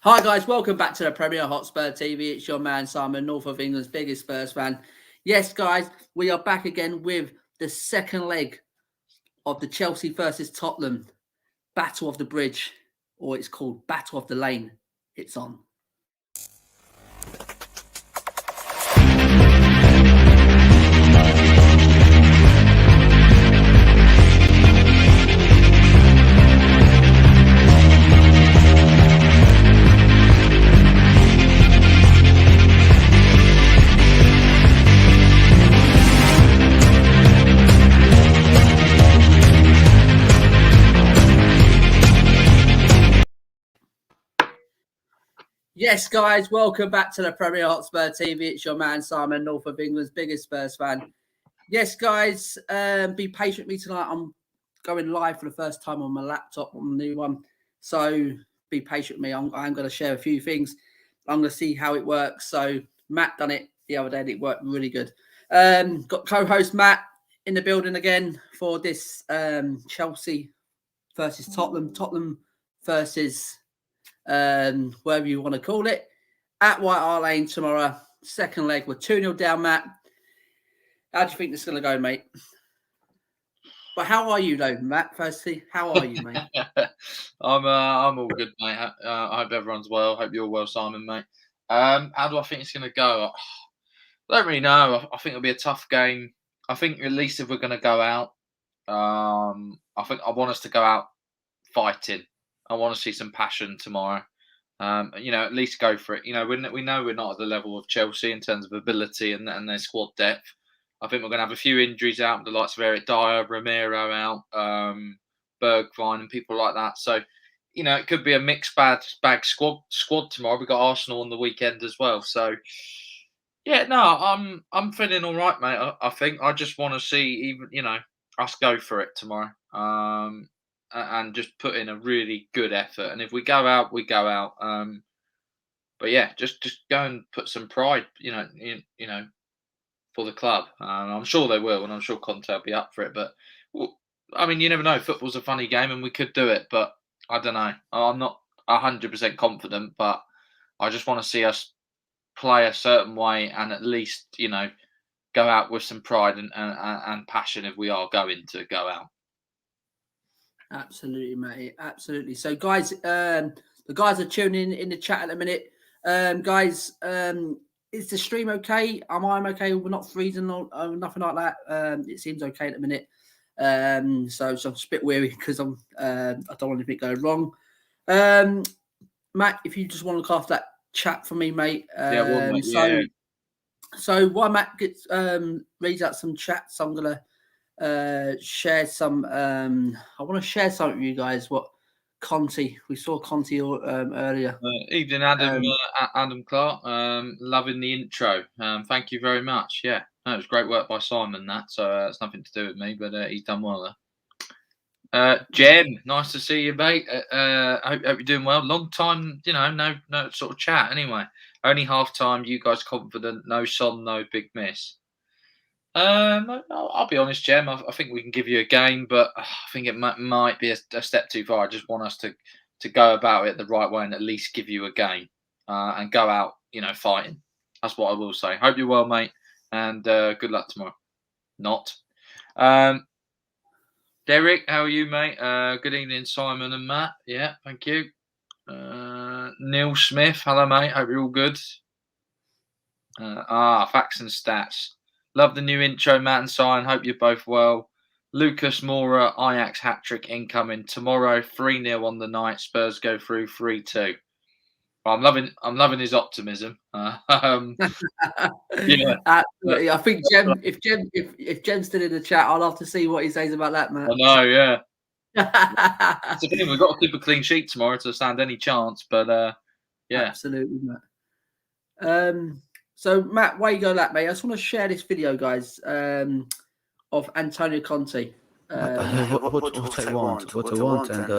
Hi guys, welcome back to the Premier Hotspur TV. It's your man Simon, North of England's biggest Spurs fan. Yes, guys, we are back again with the second leg of the Chelsea versus Tottenham Battle of the Bridge, or it's called Battle of the Lane. It's on. Yes, guys, welcome back to the Premier Hotspur TV. It's your man Simon, North of England's biggest Spurs fan. Yes, guys, be patient with me tonight. I'm going live for the first time on my laptop on the new one, so be patient with me. I'm going to share a few things. I'm going to see how it works. So Matt done it the other day and it worked really good. Got co-host Matt in the building again for this Chelsea versus Tottenham versus whatever you want to call it, at White Hart Lane tomorrow. Second leg, we're 2-0 down, Matt. How do you think this is going to go, mate? But how are you, though, Matt? Firstly, how are you, mate? I'm all good, mate. I hope everyone's well. Hope you're well, Simon, mate. How do I think it's going to go? I don't really know. I think it'll be a tough game. I think at least if we're going to go out, I think I want us to go out fighting. I want to see some passion tomorrow. At least go for it. We know we're not at the level of Chelsea in terms of ability and their squad depth. I think we're going to have a few injuries out, the likes of Eric Dyer, Romero out, Bergwijn, and people like that. So, it could be a mixed bag squad tomorrow. We've got Arsenal on the weekend as well. So, yeah, no, I'm feeling all right, mate. I think I just want to see us go for it tomorrow. And just put in a really good effort. And if we go out, we go out. But yeah, just go and put some pride, for the club. I'm sure they will, and I'm sure Conte will be up for it. But you never know. Football's a funny game, and we could do it. But I don't know. I'm not 100% confident, but I just want to see us play a certain way, and at least go out with some pride and passion if we are going to go out. Absolutely, mate. Absolutely. So, guys, the guys are tuning in the chat at the minute. Guys, is the stream okay? Am I okay? We're not freezing or nothing like that. It seems okay at the minute. So I'm just a bit weary because I don't want anything going wrong. Matt, if you just want to look after that chat for me, mate. So while Matt gets reads out some chats, I'm gonna share some. I want to share something with you guys. What Conte? We saw Conte earlier. Evening, Adam. Adam Clark. Loving the intro. Thank you very much. Yeah, it was great work by Simon. So it's nothing to do with me, but he's done well there. Jen, nice to see you, mate. Hope you're doing well. Long time, no sort of chat. Anyway, only half time. You guys confident? No Son, no big miss. I'll be honest, Jem. I think we can give you a game, but I think it might be a step too far. I just want us to go about it the right way and at least give you a game and go out, fighting. That's what I will say. Hope you're well, mate, and good luck tomorrow. Not. Derek, how are you, mate? Good evening, Simon and Matt. Yeah, thank you. Neil Smith, hello, mate. Hope you're all good. Facts and stats. Love the new intro, Matt and Simon. Hope you're both well. Lucas Moura, Ajax hat-trick incoming tomorrow. 3-0 on the night. Spurs go through 3-2. I'm loving his optimism. Yeah, absolutely. I think if Jem's still in the chat, I'll have to see what he says about that, Matt. I know, yeah. It's the thing, we've got to keep a clean sheet tomorrow to stand any chance, but yeah. Absolutely, Matt. So, Matt, where you go that, mate? I just want to share this video, guys, of Antonio Conte. What I want, and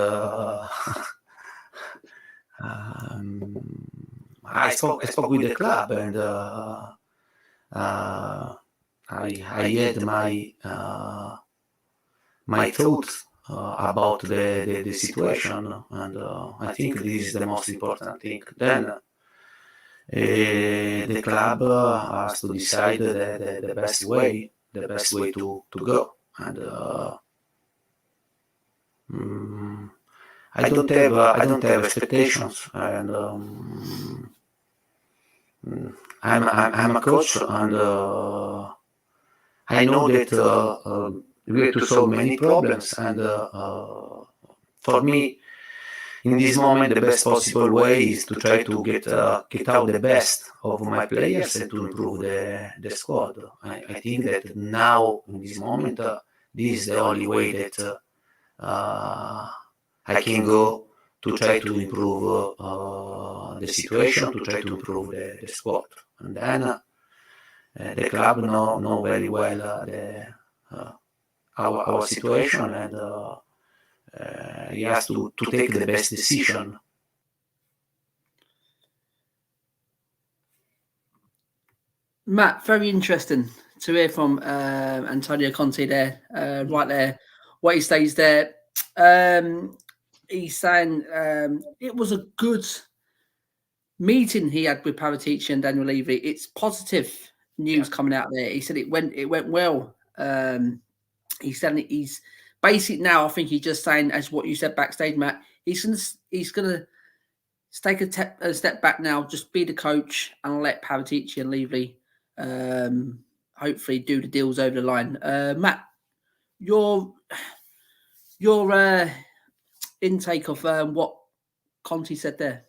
I spoke with the club, and I had my thoughts about the situation, and I think this is the most important thing. Then the club has to decide the best way to go, and I don't have expectations, and I'm a coach, and I know that we have to solve many problems, and for me, in this moment, the best possible way is to try to get out the best of my players and to improve the squad. I think that now, in this moment, this is the only way that I can go to try to improve the situation, to try to improve the squad. And then the club know very well our situation, and he has to take the best decision. Matt, very interesting to hear from Antonio Conte there, right there. What he stays there. He's saying it was a good meeting he had with Paratici and Daniel Levy. It's positive news coming out there. He said it went well. He said he's basic now. I think he's just saying, as what you said backstage, Matt. He's gonna take a step back now, just be the coach and let Paratici and Levy hopefully do the deals over the line. Matt, your intake of what Conte said there.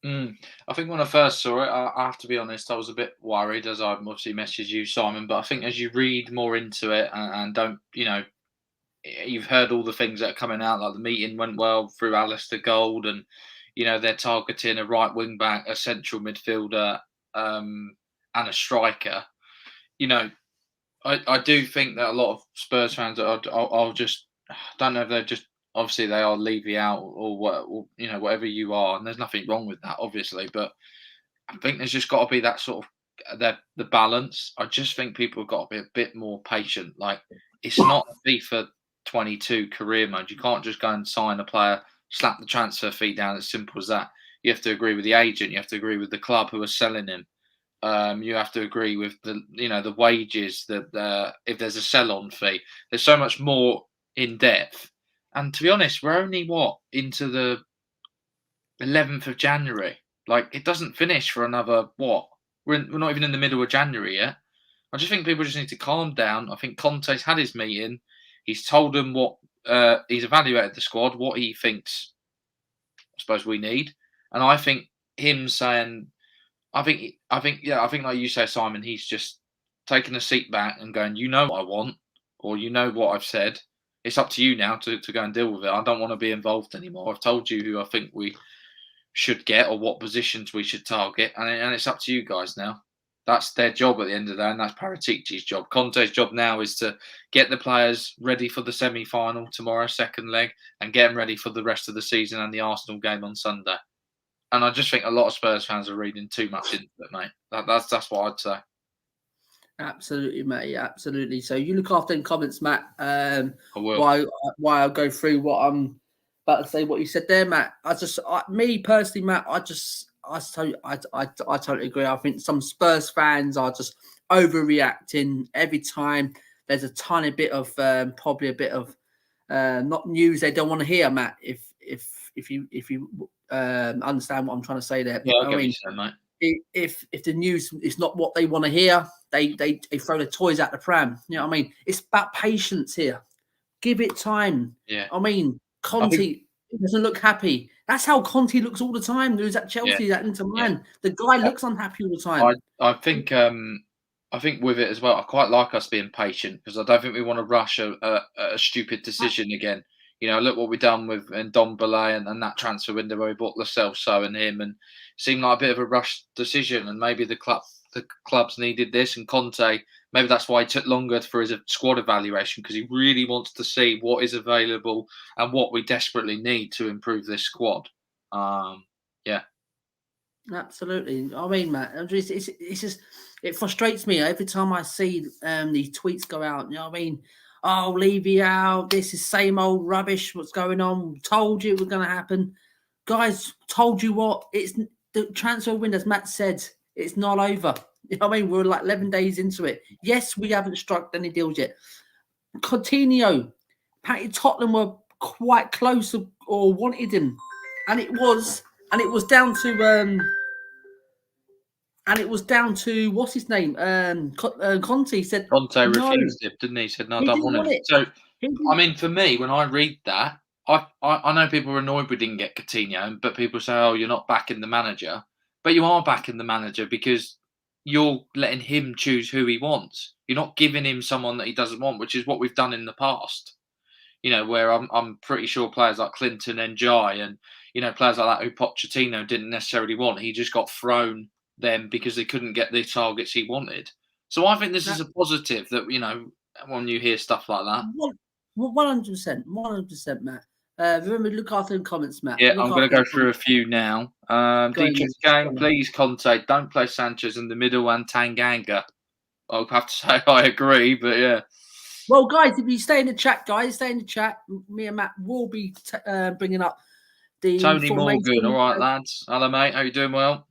I think when I first saw it, I have to be honest, I was a bit worried, as I've obviously messaged you, Simon. But I think as you read more into it and don't, you've heard all the things that are coming out, like the meeting went well through Alistair Gold, and they're targeting a right wing back, a central midfielder, and a striker. I do think that a lot of Spurs fans are just, don't know if they're just, obviously they are Levy out or what, or, whatever you are, and there's nothing wrong with that, obviously, but I think there's just got to be that sort of the balance. I just think people have got to be a bit more patient. Like, it's not a FIFA 22 career mode. You can't just go and sign a player, slap the transfer fee down. As simple as that. You have to agree with the agent. You have to agree with the club who are selling him. You have to agree with the wages, that if there's a sell-on fee. There's so much more in depth. And to be honest, we're only into the 11th of January. Like, it doesn't finish for another we're not even in the middle of January yet. I just think people just need to calm down. I think Conte's had his meeting. He's told them what he's evaluated the squad, what he thinks, I suppose, we need. And I think him saying, I think like you say, Simon, he's just taking a seat back and going, what I want, or what I've said. It's up to you now to go and deal with it. I don't want to be involved anymore. I've told you who I think we should get or what positions we should target, and it's up to you guys now. That's their job at the end of the day, and that's Paratici's job. Conte's job now is to get the players ready for the semi-final tomorrow, second leg, and get them ready for the rest of the season and the Arsenal game on Sunday. And I just think a lot of Spurs fans are reading too much into it, mate. That's what I'd say. Absolutely, mate. Absolutely. So you look after them comments, Matt. I will. Why I'll go through what I'm about to say. What you said there, Matt. Me personally, Matt. I totally agree. I think some Spurs fans are just overreacting every time there's a tiny bit of probably a bit of not news they don't want to hear, Matt. If you understand what I'm trying to say there. Yeah, I get what you're saying, mate. If the news is not what they want to hear, they throw the toys at the pram. You know what I mean? It's about patience here. Give it time. Yeah. I mean, Conte doesn't look happy. That's how Conte looks all the time. He was at Chelsea, at Inter Milan. The guy looks unhappy all the time. I think with it as well, I quite like us being patient, because I don't think we want to rush a stupid decision again. Look what we've done with Ndombele and that transfer window where we bought Lo Celso and him, and it seemed like a bit of a rushed decision. And maybe the clubs needed this, and Conte, maybe that's why he took longer for his squad evaluation, because he really wants to see what is available and what we desperately need to improve this squad. Yeah. Absolutely. I mean, Matt, it's just, it frustrates me every time I see these tweets go out. You know what I mean? oh, Levy out. This is same old rubbish. What's going on? Told you it was going to happen. Guys, told you what? It's the transfer window, as Matt said, it's not over. You know what I mean? We're like 11 days into it. Yes, we haven't struck any deals yet. Coutinho, apparently Tottenham were quite close or wanted him. And it was down to what's his name? Conte said Conte no, refused it, didn't he? He said, no, I he don't didn't want want him. it. So, I mean, for me, when I read that, I know people are annoyed we didn't get Coutinho, but people say, oh, you're not backing the manager. But you are backing the manager because you're letting him choose who he wants. You're not giving him someone that he doesn't want, which is what we've done in the past. You know, where I'm pretty sure players like Clinton and Jai and, you know, players like that who Pochettino didn't necessarily want. He just got thrown them because they couldn't get the targets he wanted. So I think this is a positive that, you know, when you hear stuff like that. 100%, Matt. Remember, look after the comments, Matt. Yeah, Look I'm going to after go through a few now. DJ Game, please, Conte, don't play Sanchez in the middle and Tanganga. I'll have to say I agree, but yeah. Well, guys, if you stay in the chat, me and Matt will be bringing up the Tony formation. Morgan, all right, lads. Hello, mate. How you doing? Well,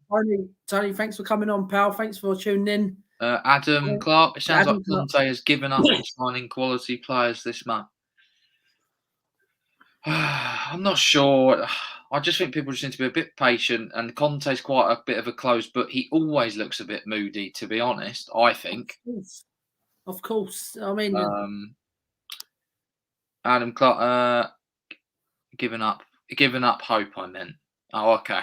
Tony, thanks for coming on, pal. Thanks for tuning in. Adam Clark, it sounds like Conte has given up on signing quality players this month. I'm not sure. I just think people just need to be a bit patient, and Conte's quite a bit of a closed book. He always looks a bit moody, to be honest, I think. Of course. I mean, Adam Clark, giving up hope, I meant. Oh, okay.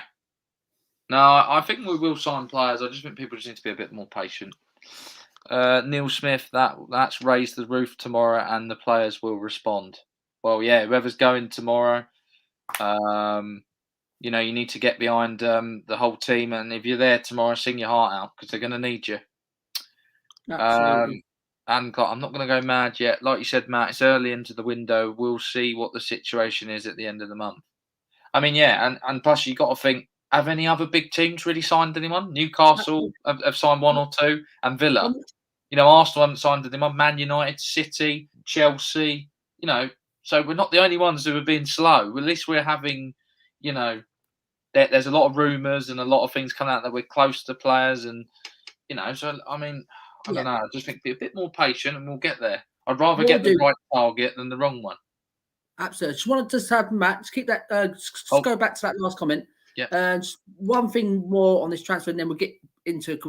No, I think we will sign players. I just think people just need to be a bit more patient. Neil Smith, that's raised the roof tomorrow, and the players will respond. Well, yeah, whoever's going tomorrow, you know, you need to get behind the whole team, and if you're there tomorrow, sing your heart out because they're going to need you. Absolutely. And I'm not going to go mad yet. Like you said, Matt, it's early into the window. We'll see what the situation is at the end of the month. I mean, yeah, and plus you got to think, have any other big teams really signed anyone? Newcastle have signed one or two, and Villa. You know, Arsenal haven't signed anyone. Man United, City, Chelsea. You know, so we're not the only ones who are being slow. At least we're having, you know, there's a lot of rumours and a lot of things coming out that we're close to players, and you know, so I mean, I don't know. I just think be a bit more patient, and we'll get there. I'd rather get the right target than the wrong one. Absolutely. Just wanted to have Matt, just keep that. Go back to that last comment. Yeah. Just one thing more on this transfer, and then we'll get into it.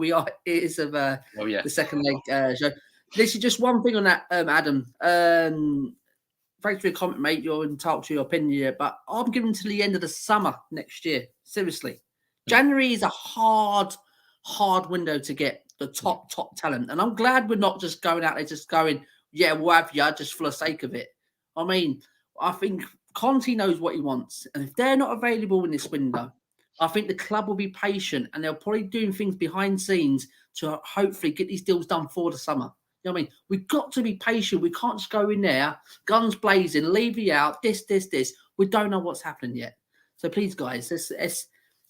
It is of the second leg show. This is just one thing on that, Adam. Thanks for your comment, mate. You're entitled to your opinion here, but I'm giving to the end of the summer next year. Seriously, January is a hard window to get the top talent, and I'm glad we're not just going out there just going, yeah, we'll have you just for the sake of it. I mean, I think Conte knows what he wants, and if they're not available in this window, I think the club will be patient, and they'll probably doing things behind scenes to hopefully get these deals done for the summer. You know what I mean? We've got to be patient. We can't just go in there, guns blazing, leave you out, this. We don't know what's happening yet. So please, guys, let's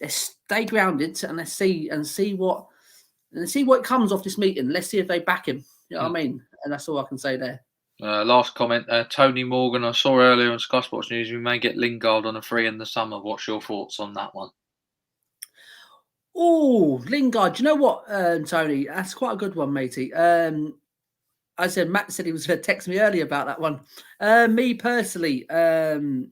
stay grounded and let's see what comes off this meeting. Let's see if they back him. You know what I mean? And that's all I can say there. Last comment, Tony Morgan. I saw earlier on Sky Sports News we may get Lingard on a free in the summer. What's your thoughts on that one? Oh, Lingard. Do you know what, Tony? That's quite a good one, matey. I said Matt said he was going to text me earlier about that one. Me personally, when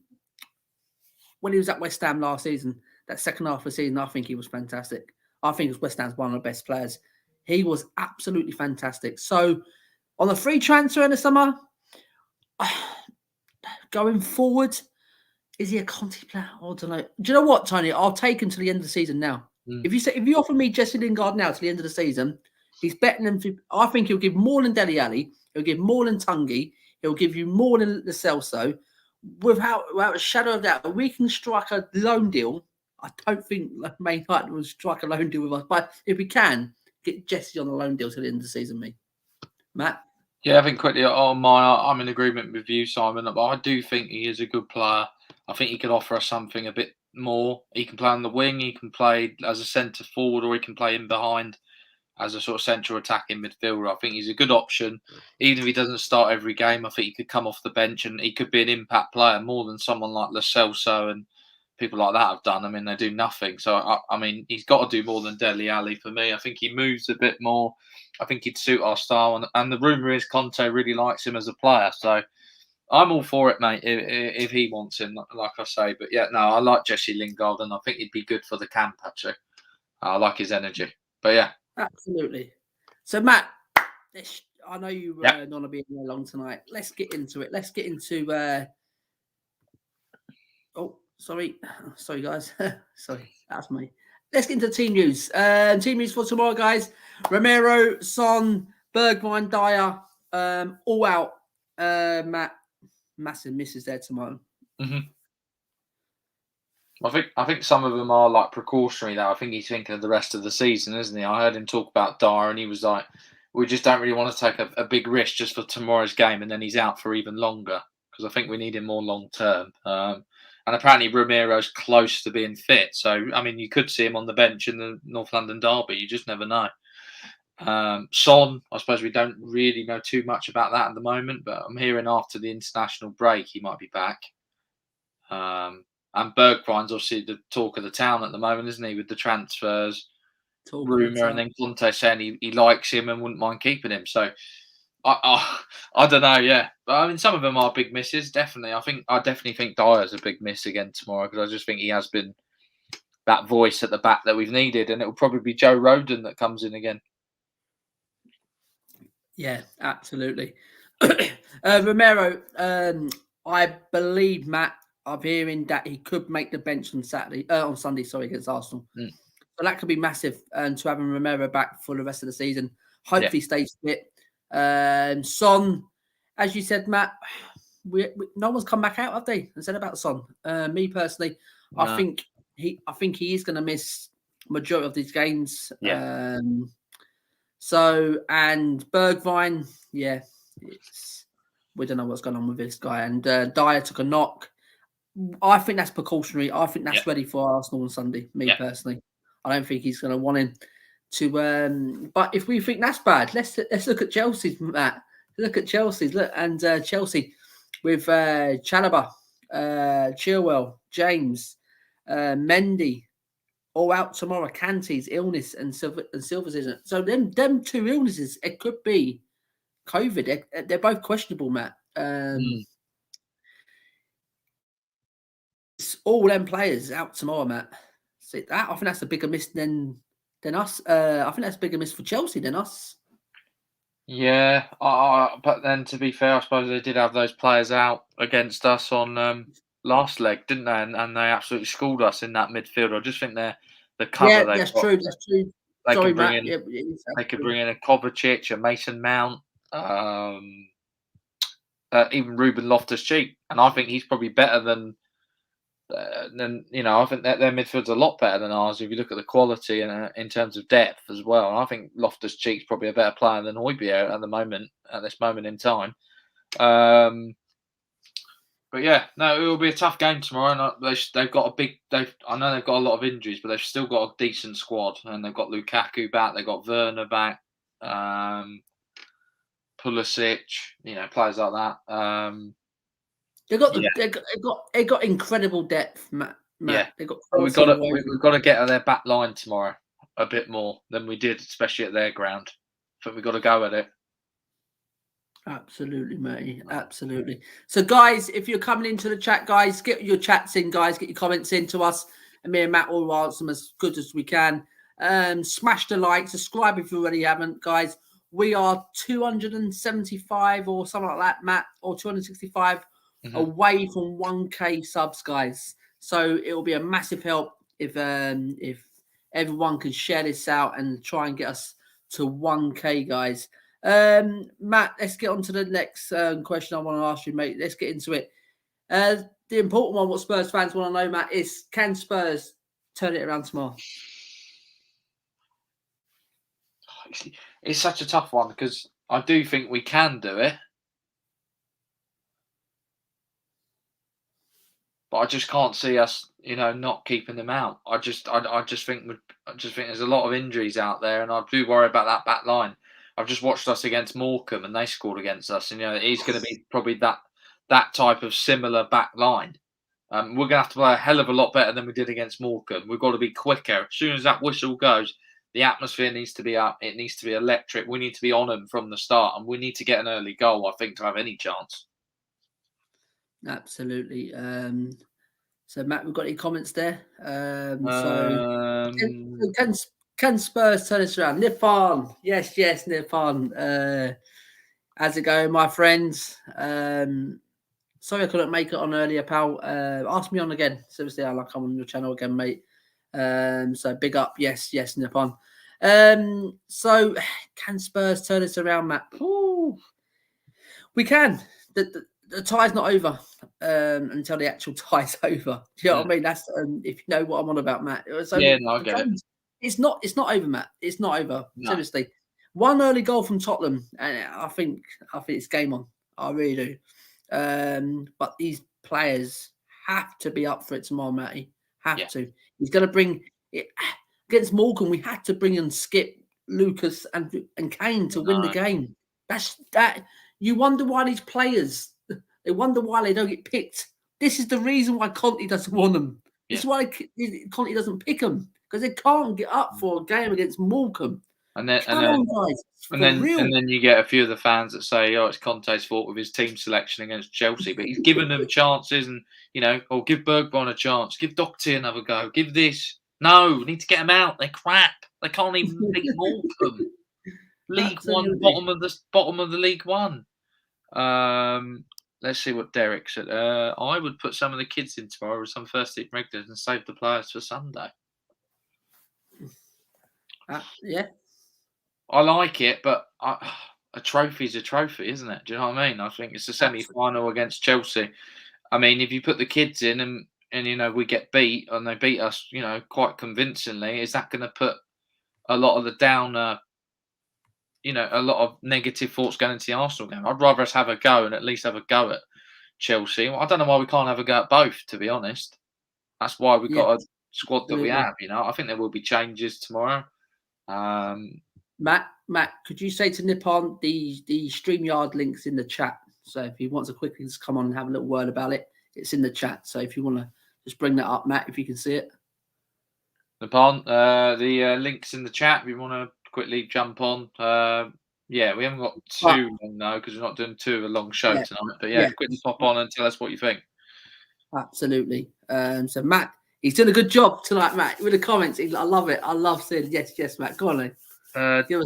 he was at West Ham last season, that second half of the season, I think he was fantastic. I think West Ham's one of the best players. He was absolutely fantastic. So on the free transfer in the summer, going forward, is he a Conte player? I don't know. Do you know what, Tony? I'll take him to the end of the season now. If you offer me Jesse Lingard now to the end of the season, he's betting him. I think he'll give more than Dele Alli. He'll give more than Tungi. He'll give you more than Lo Celso. Without a shadow of doubt, we can strike a loan deal. I don't think Man United will strike a loan deal with us, but if we can, get Jesse on the loan deal to the end of the season, Matt? Yeah, I think quickly on mine, I'm in agreement with you, Simon, but I do think he is a good player. I think he could offer us something a bit more. He can play on the wing, he can play as a centre forward, or he can play in behind. as a sort of central attacking midfielder. I think he's a good option. Even if he doesn't start every game, I think he could come off the bench and he could be an impact player more than someone like Lo Celso and people like that have done. I mean, they do nothing. So, I mean, he's got to do more than Dele Alli for me. I think he moves a bit more. I think he'd suit our style. And the rumour is Conte really likes him as a player. So, I'm all for it, mate, if he wants him, like I say. But, yeah, no, I like Jesse Lingard, and I think he'd be good for the camp, actually. I like his energy. But, yeah. Absolutely. So, Matt, I know you Yeah. don't want to be in there long tonight. Let's get into it. Let's get into... Oh, sorry, guys. Sorry, that's me. Let's get into team news. Team news for tomorrow, guys. Romero, Son, Bergwijn, Dyer, all out. Matt, massive misses there tomorrow. Mm-hmm. I think some of them are like precautionary. Though I think he's thinking of the rest of the season, isn't he? I heard him talk about Dyer, and he was like, "We just don't really want to take a big risk just for tomorrow's game, and then he's out for even longer because I think we need him more long term." And apparently Romero's close to being fit. So, I mean, you could see him on the bench in the North London derby. You just never know. Son, I suppose we don't really know too much about that at the moment, but I'm hearing after the international break he might be back. And Bergwijn's obviously the talk of the town at the moment, isn't he, with the transfers rumour, and then Conte saying he likes him and wouldn't mind keeping him. So, I don't know, yeah. But I mean, some of them are big misses, definitely. I definitely think Dyer's a big miss again tomorrow because I just think he has been that voice at the back that we've needed, and it will probably be Joe Rodon that comes in again. Yeah, absolutely. Romero, I believe, Matt, I'm hearing that he could make the bench on Sunday, against Arsenal. Mm. So that could be massive, and to having Romero back for the rest of the season. Hopefully stays fit. Son, as you said, Matt, no one's come back out, have they? And said about Son. Me personally, no. I think he is going to miss majority of these games. Yeah. And Bergwijn, we don't know what's going on with this guy. And Dyer took a knock. I think that's precautionary. I think that's ready for Arsenal on Sunday. Me personally, I don't think he's going to want him to. But if we think that's bad, let's look at Chelsea's, Matt. Look at Chelsea's. Look, and Chelsea with Chalobah, Chilwell, James, Mendy, all out tomorrow. Kante's illness and Silva's isn't. So them two illnesses, it could be COVID. They're both questionable, Matt. All them players out tomorrow, Matt. See that? I think that's a bigger miss than us. I think that's a bigger miss for Chelsea than us. Yeah, but then to be fair, I suppose they did have those players out against us on last leg, didn't they? And they absolutely schooled us in that midfield. I just think the cover. Yeah, that's true. That's true. They Sorry, could bring Matt. in. They could bring in a Kovacic, a Mason Mount, even Ruben Loftus-Cheek, and I think he's probably better than I think that their midfield's a lot better than ours if you look at the quality and in terms of depth as well. And I think Loftus-Cheek's probably a better player than Højbjerg at this moment in time. But yeah, no, it will be a tough game tomorrow. And they've got I know they've got a lot of injuries, but they've still got a decent squad. And they've got Lukaku back, they've got Werner back, Pulisic, players like that. They got incredible depth, Matt. Yeah, we've got to get at their back line tomorrow a bit more than we did, especially at their ground. I think we've got to go at it. Absolutely, mate. Absolutely. So, guys, if you're coming into the chat, guys, get your chats in, guys. Get your comments in to us, and me and Matt will answer them as good as we can. Smash the like, subscribe if you already haven't, guys. We are 275 or something like that, Matt, or 265 away from 1K subs, guys. So it will be a massive help if everyone can share this out and try and get us to 1K, guys. Matt, let's get on to the next question I want to ask you, mate. Let's get into it. The important one, what Spurs fans want to know, Matt, is can Spurs turn it around tomorrow? It's such a tough one because I do think we can do it. but I just can't see us, not keeping them out. I just think there's a lot of injuries out there, and I do worry about that back line. I've just watched us against Morecambe, and they scored against us, and he's going to be probably that type of similar back line. We're going to have to play a hell of a lot better than we did against Morecambe. We've got to be quicker. As soon as that whistle goes, the atmosphere needs to be up. It needs to be electric. We need to be on them from the start, and we need to get an early goal, I think, to have any chance. Absolutely. So, Matt, we've got any comments there? Can Spurs turn us around? Nippon. Yes, Nippon. How's it going, my friends? Sorry I couldn't make it on earlier, pal. Ask me on again. Seriously, I'll come on your channel again, mate. So big up. Yes, Nippon. So can Spurs turn us around, Matt? Ooh, we can. The tie's not over until the actual tie's over. Do you know what I mean? That's if you know what I'm on about, Matt. So no, I get it. It's not over, Matt. It's not over. No. Seriously. One early goal from Tottenham, and I think it's game on. I really do. But these players have to be up for it tomorrow, Matty. Have to. He's going to bring it against Morecambe. We had to bring in Skip, Lucas, and Kane to win the game. That. You wonder why these players. They wonder why they don't get picked. This is the reason why Conte doesn't want them. Yeah. This is why Conte doesn't pick them, because they can't get up for a game against Morecambe. And then you get a few of the fans that say, "Oh, it's Conte's fault with his team selection against Chelsea," but he's given them chances, and give Bergwijn a chance, give Doherty another go, give this. No, we need to get them out. They're crap. They can't even beat Morecambe. League One, bottom of the League One. Let's see what Derek said. I would put some of the kids in tomorrow with some first team regulars and save the players for Sunday. Yeah. I like it, but a trophy's a trophy, isn't it? Do you know what I mean? I think it's a semi-final against Chelsea. I mean, if you put the kids in and we get beat and they beat us, quite convincingly, is that going to put a lot of the downer, a lot of negative thoughts going into the Arsenal game? I'd rather us have a go and at least have a go at Chelsea. Well, I don't know why we can't have a go at both, to be honest. That's why we've got a squad that we have, I think there will be changes tomorrow. Matt, could you say to Nippon the StreamYard link's in the chat? So if he wants to quickly just come on and have a little word about it, it's in the chat. So if you want to just bring that up, Matt, if you can see it. Nippon, the link's in the chat. If you want to quickly jump on. We haven't got too long now because we're not doing too of a long show tonight. But quickly pop on and tell us what you think. Absolutely. So Matt, he's done a good job tonight, Matt, with the comments. I love it. I love seeing yes, Matt. Go on, then.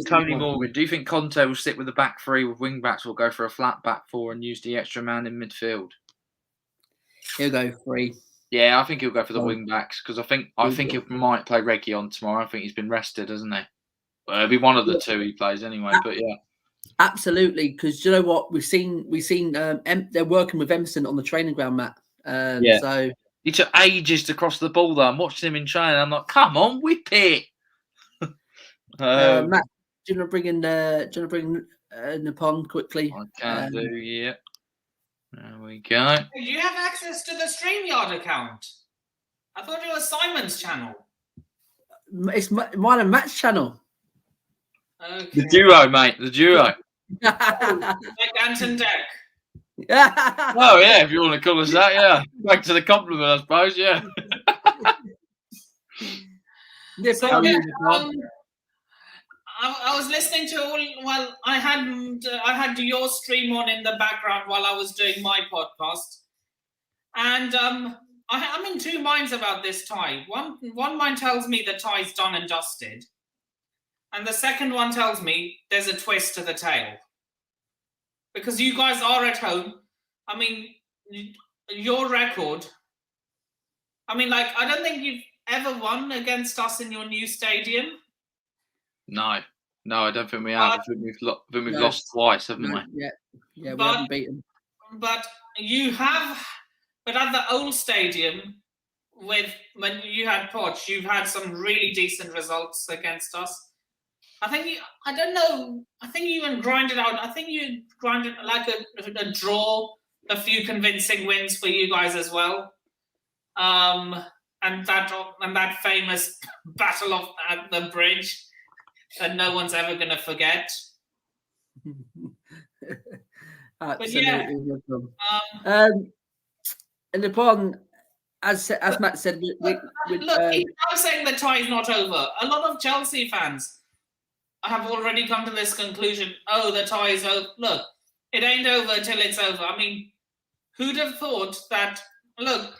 Tony Morgan, do you think Conte will stick with the back three with wing backs, or go for a flat back four and use the extra man in midfield? He'll go three. Yeah, I think he'll go for the wing backs because I think he might play Reguilon tomorrow. I think he's been rested, hasn't he? It'll be one of the two he plays anyway. But yeah, absolutely. Because you know what, we've seen they're working with Emerson on the training ground, Matt. So he took ages to cross the ball though. I'm watching him in training. I'm like, come on, whip it. Matt, do you want to bring Nippon quickly? I can do, yeah. There we go. Do you have access to the StreamYard account? I thought it was Simon's channel. It's mine and Matt's channel. Okay. The duo, mate. The duo. Like Anton Deck. Oh, yeah, if you want to call us that, yeah. Back to the compliment, I suppose, yeah. I was listening to I had your stream on in the background while I was doing my podcast, and I'm in two minds about this tie. One mind tells me the tie's done and dusted, and the second one tells me there's a twist to the tale. Because you guys are at home. I mean, your record. I mean, I don't think you've ever won against us in your new stadium. No, I don't think we have. I think we've lost twice, haven't we? Yeah, we haven't beaten. But you have. But at the old stadium, when you had Poch, you've had some really decent results against us. I think you even grinded out. I think you grinded like a draw, a few convincing wins for you guys as well. and that famous battle at the bridge that no one's ever going to forget. Absolutely. Yeah. And upon, as Matt said, I'm saying the tie is not over. A lot of Chelsea fans have already come to this conclusion. Oh, the tie is over. Look, it ain't over till it's over. I mean, who'd have thought that? Look,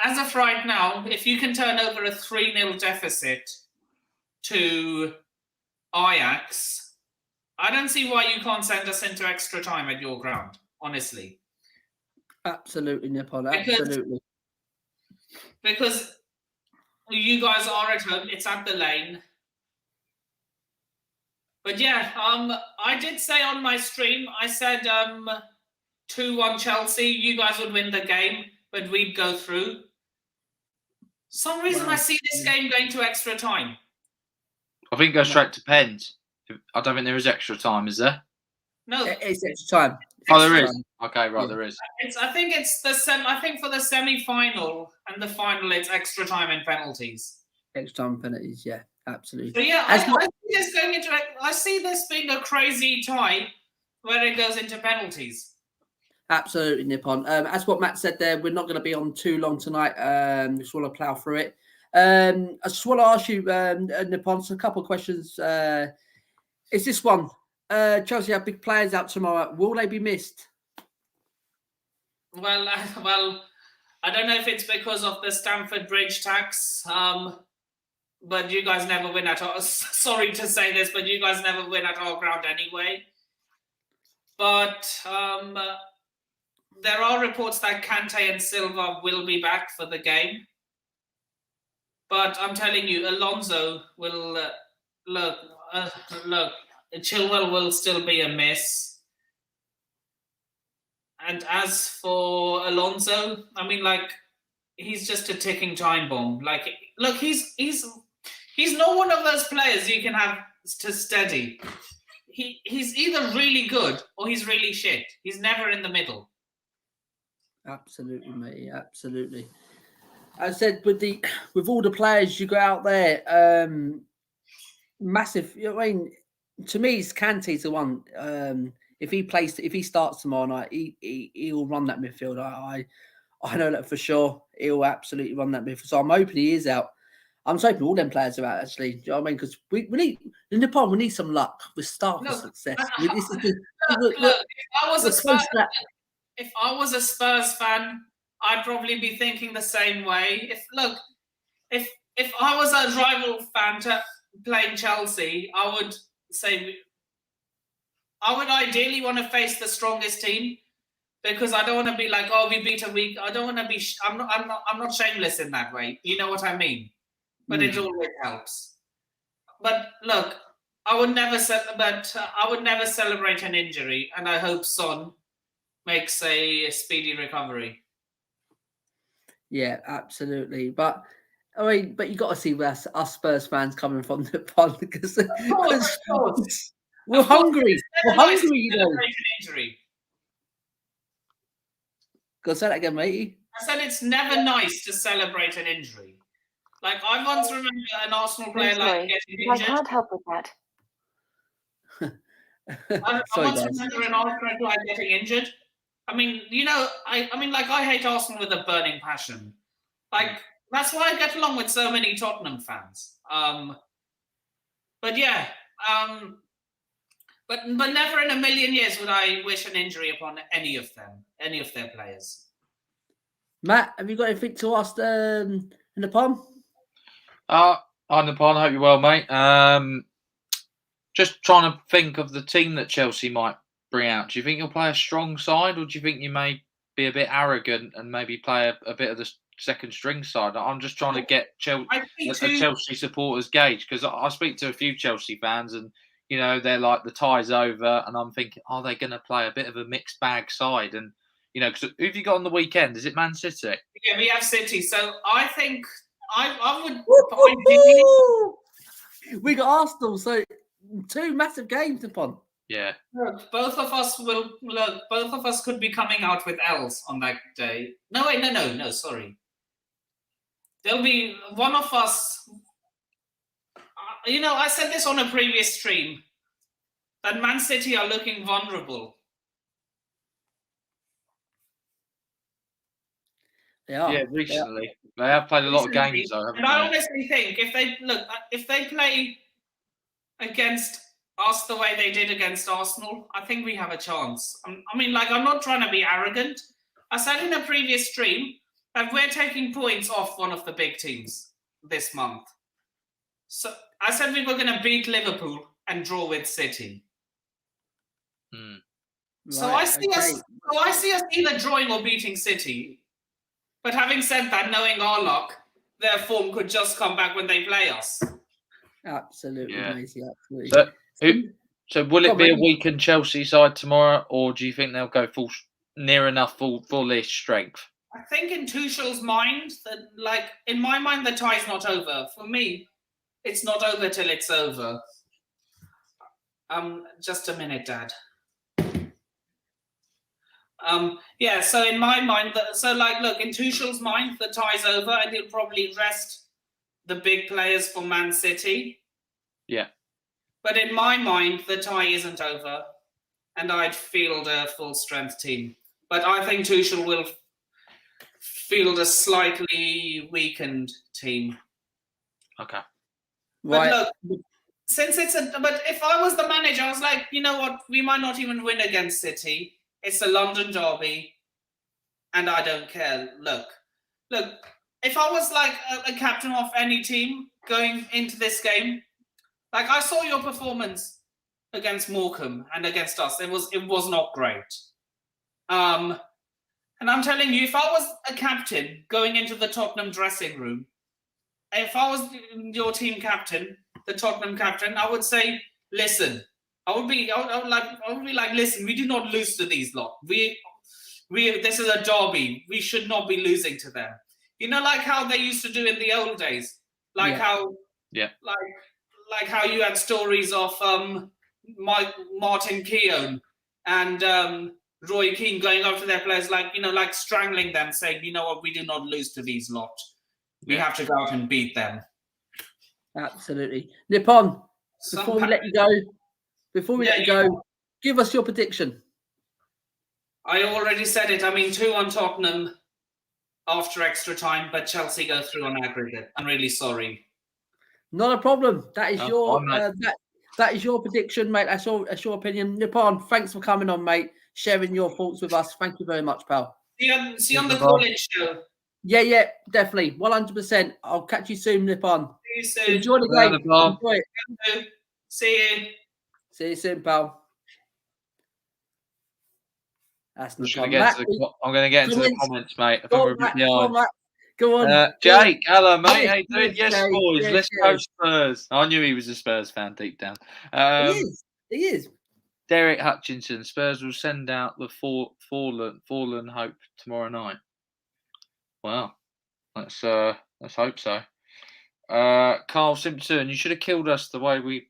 as of right now, if you can turn over a 3-0 deficit to Ajax, I don't see why you can't send us into extra time at your ground, honestly. Absolutely, Nippon. Absolutely. Because you guys are at home. It's at the Lane. But yeah, I did say on my stream, I said 2-1 Chelsea. You guys would win the game, but we'd go through. Some reason I see this game going to extra time. I think it goes straight to pens. I don't think there is extra time, is there? No, it's extra time. There is. Okay, right, there is. I think it's I think for the semi-final and the final, it's extra time and penalties. Extra time penalties, yeah, absolutely. So yeah, I see this being a crazy tie where it goes into penalties. Absolutely, Nippon. As what Matt said there, we're not going to be on too long tonight. We just want to plough through it. I just want to ask you, Nippon, so a couple of questions. Is this one? Chelsea have big players out tomorrow. Will they be missed? Well, I don't know if it's because of the Stamford Bridge tax, but you guys never win at our. Sorry to say this, but you guys never win at our ground anyway. But there are reports that Kante and Silva will be back for the game. But I'm telling you, Alonso will look. Chilwell will still be a miss. And as for Alonso, I mean, like, he's just a ticking time bomb. Like, look, he's not one of those players you can have to steady. He's either really good or he's really shit. He's never in the middle. Absolutely, mate. Absolutely. I said with all the players you got out there, massive. You know what I mean, to me, it's Kante's the one. If he starts tomorrow night, he'll run that midfield. I know that for sure. He'll absolutely run that midfield. So I'm hoping he is out. I'm just hoping all them players are out. Actually, do you know what I mean? Because we need in Nepal, we need some luck with start for success. Look, if I was a Spurs fan, I'd probably be thinking the same way. If I was a rival fan playing Chelsea, I would say I would ideally want to face the strongest team because I don't want to be like, oh, we beat a weak. I don't want to be. I'm not shameless in that way. You know what I mean? But it always helps. But look, I would never celebrate an injury, and I hope Son makes a speedy recovery. Yeah, absolutely. But I mean, but you got to see where us Spurs fans coming from the pond because we're hungry. We're hungry, you know. Injury. Go say that again, matey. I said it's never nice to celebrate an injury. Like I once remember an Arsenal player getting injured. I can't help with that. I once remember an Arsenal player getting injured. I mean, you know, I hate Arsenal with a burning passion. Like that's why I get along with so many Tottenham fans. But yeah, but never in a million years would I wish an injury upon any of them, any of their players. Matt, have you got anything to ask in the pond? Hi, Nepal. I hope you're well, mate. Just trying to think of the team that Chelsea might bring out. Do you think you'll play a strong side, or do you think you may be a bit arrogant and maybe play a bit of the second string side? I'm just trying to get a Chelsea supporters gauge because I speak to a few Chelsea fans and, you know, they're like, the tie's over, and I'm thinking, are they going to play a bit of a mixed bag side? And, you know, because who have you got on the weekend? Is it Man City? Yeah, we have City. So I think I would. We got Arsenal, so 2 massive games upon. Yeah. Look, both of us could be coming out with L's on that day. No, wait, no, sorry. There'll be one of us. I said this on a previous stream that Man City are looking vulnerable. They are. Yeah, recently. They have played a lot of games, though, haven't And I they? honestly think if they play against us the way they did against Arsenal, I think we have a chance. I'm not trying to be arrogant. I said in a previous stream that we're taking points off one of the big teams this month. So I said we were going to beat Liverpool and draw with City. So I see us either drawing or beating City. But having said that, knowing our luck, their form could just come back when they play us. Absolutely, Yeah. Macy, absolutely. So will it be a weakened Chelsea side tomorrow, or do you think they'll go near enough full-ish strength? I think in Tuchel's mind, in my mind, the tie's not over. For me, it's not over till it's over. Just a minute, Dad. So in my mind, in Tuchel's mind, the tie's over, and he'll probably rest the big players for Man City. Yeah. But in my mind, the tie isn't over, and I'd field a full-strength team. But I think Tuchel will field a slightly weakened team. Okay. Right. But look, but if I was the manager, I was like, you know what? We might not even win against City. It's a London derby, and I don't care. Look. If I was like a captain of any team going into this game, like I saw your performance against Morecambe and against us, it was not great. And I'm telling you, if I was a captain going into the Tottenham dressing room, if I was your team captain, the Tottenham captain, I would say, listen. I would be like, listen, we do not lose to these lot. We this is a derby. We should not be losing to them. You know, like how they used to do in the old days, how you had stories of Martin Keown and Roy Keane going up to their players, like strangling them, saying, you know what, we do not lose to these lot. We have to go out and beat them. Absolutely. Nippon, before we let you go, give us your prediction. I already said it. I mean, 2 on Tottenham after extra time, but Chelsea go through on aggregate. I'm really sorry. Not a problem. That is that is your prediction, mate. That's your opinion. Nippon, thanks for coming on, mate. Sharing your thoughts with us. Thank you very much, pal. See you on the call-in show. Yeah, definitely. 100%. I'll catch you soon, Nippon. See you soon. Enjoy the game. Enjoy it. See you. See you soon, pal. That's I'm going to get into the comments, mate. Go on. Jake, hello, mate. How you doing? Yes, Jake. boys. Yes, Let's go Spurs. I knew he was a Spurs fan deep down. He is. Derek Hutchinson. Spurs will send out the fallen hope tomorrow night. Wow. Let's hope so. Carl Simpson, you should have killed us the way we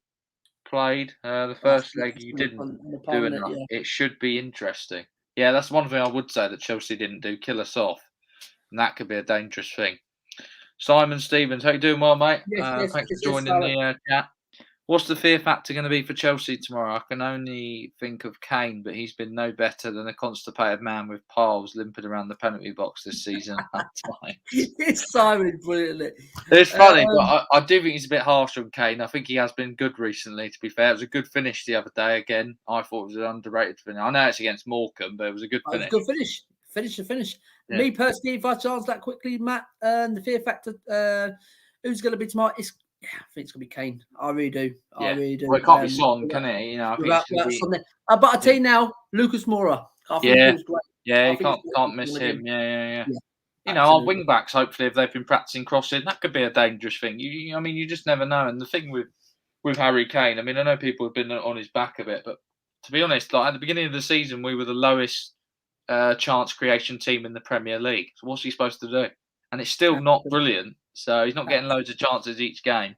played. The first leg you didn't do enough. Yeah. It should be interesting. Yeah, that's one thing I would say that Chelsea didn't do. Kill us off. And that could be a dangerous thing. Simon Stevens, how you doing, well, mate? Thanks for joining the chat. What's the fear factor going to be for Chelsea tomorrow? I can only think of Kane, but he's been no better than a constipated man with piles limping around the penalty box this season at times. It's Simon, brilliantly. It's funny, but I do think he's a bit harsh on Kane. I think he has been good recently, to be fair. It was a good finish the other day again. I thought it was an underrated finish. I know it's against Morecambe, but it was a good finish. Good finish. Finish. Yeah. Me personally, if I chance that quickly, Matt, the fear factor, who's going to be tomorrow? I think it's going to be Kane. I really do. Well, it can't be Son, can it? You know, I think it's going to be... But I tell you now, Lucas Moura. He can't miss him. Yeah. You know, our wing backs, hopefully, if they've been practicing crossing, that could be a dangerous thing. You just never know. And the thing with Harry Kane, I mean, I know people have been on his back a bit, but to be honest, like at the beginning of the season, we were the lowest chance creation team in the Premier League. So what's he supposed to do? And it's still not brilliant. So he's not getting loads of chances each game.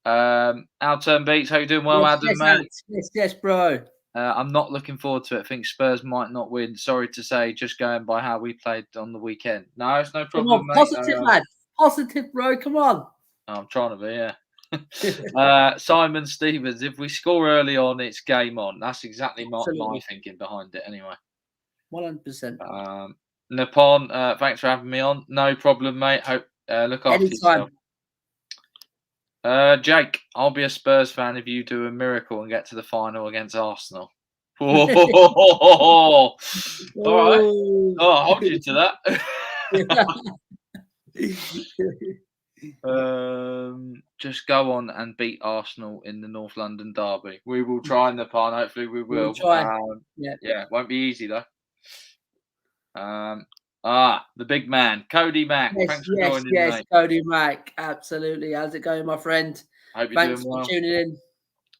Our turn beats. How you doing? Well, yes, Adam, yes, mate. Alex. Yes, bro. I'm not looking forward to it. I think Spurs might not win. Sorry to say, just going by how we played on the weekend. No, it's no Come problem, on, mate. positive, lad. Positive, bro. Come on. I'm trying to be, yeah. Simon Stevens, if we score early on, it's game on. That's exactly my thinking behind it, anyway. 100%. Nippon, thanks for having me on. No problem, mate. Hope look after yourself. Jake, I'll be a Spurs fan if you do a miracle and get to the final against Arsenal. All right. I'll hold you to that. Just go on and beat Arsenal in the North London derby. We will try, Nippon. Hopefully we will. We'll try. Yeah, it won't be easy though. The big man, Cody Mack. Thanks for joining, mate. Cody Mack. Absolutely. How's it going, my friend? Hope you're Thanks doing well. for tuning in.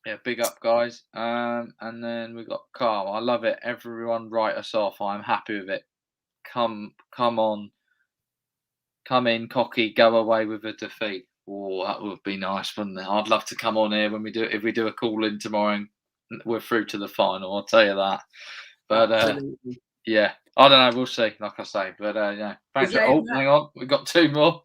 Yeah, big up, guys. And then we got Carl. I love it. Everyone write us off. I'm happy with it. Come on. Come in, cocky, go away with a defeat. Oh, that would be nice, wouldn't it? I'd love to come on here when we do if we do a call in tomorrow and we're through to the final. I'll tell you that. But yeah, I don't know. We'll see. Like I say, but yeah. Thanks. Hang on, we've got two more.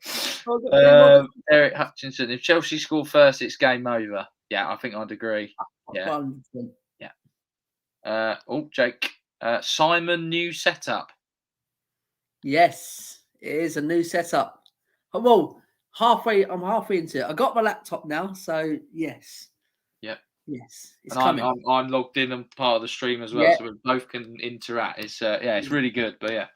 Eric Hutchinson. If Chelsea score first, it's game over. Yeah, I think I'd agree. Yeah. 100%. Yeah. Jake. Simon, new setup. Yes, it is a new setup. Well, I'm halfway into it. I got my laptop now, so yes. Yeah. Yes, it's and coming. I'm logged in and part of the stream as well, so we both can interact. It's it's really good. But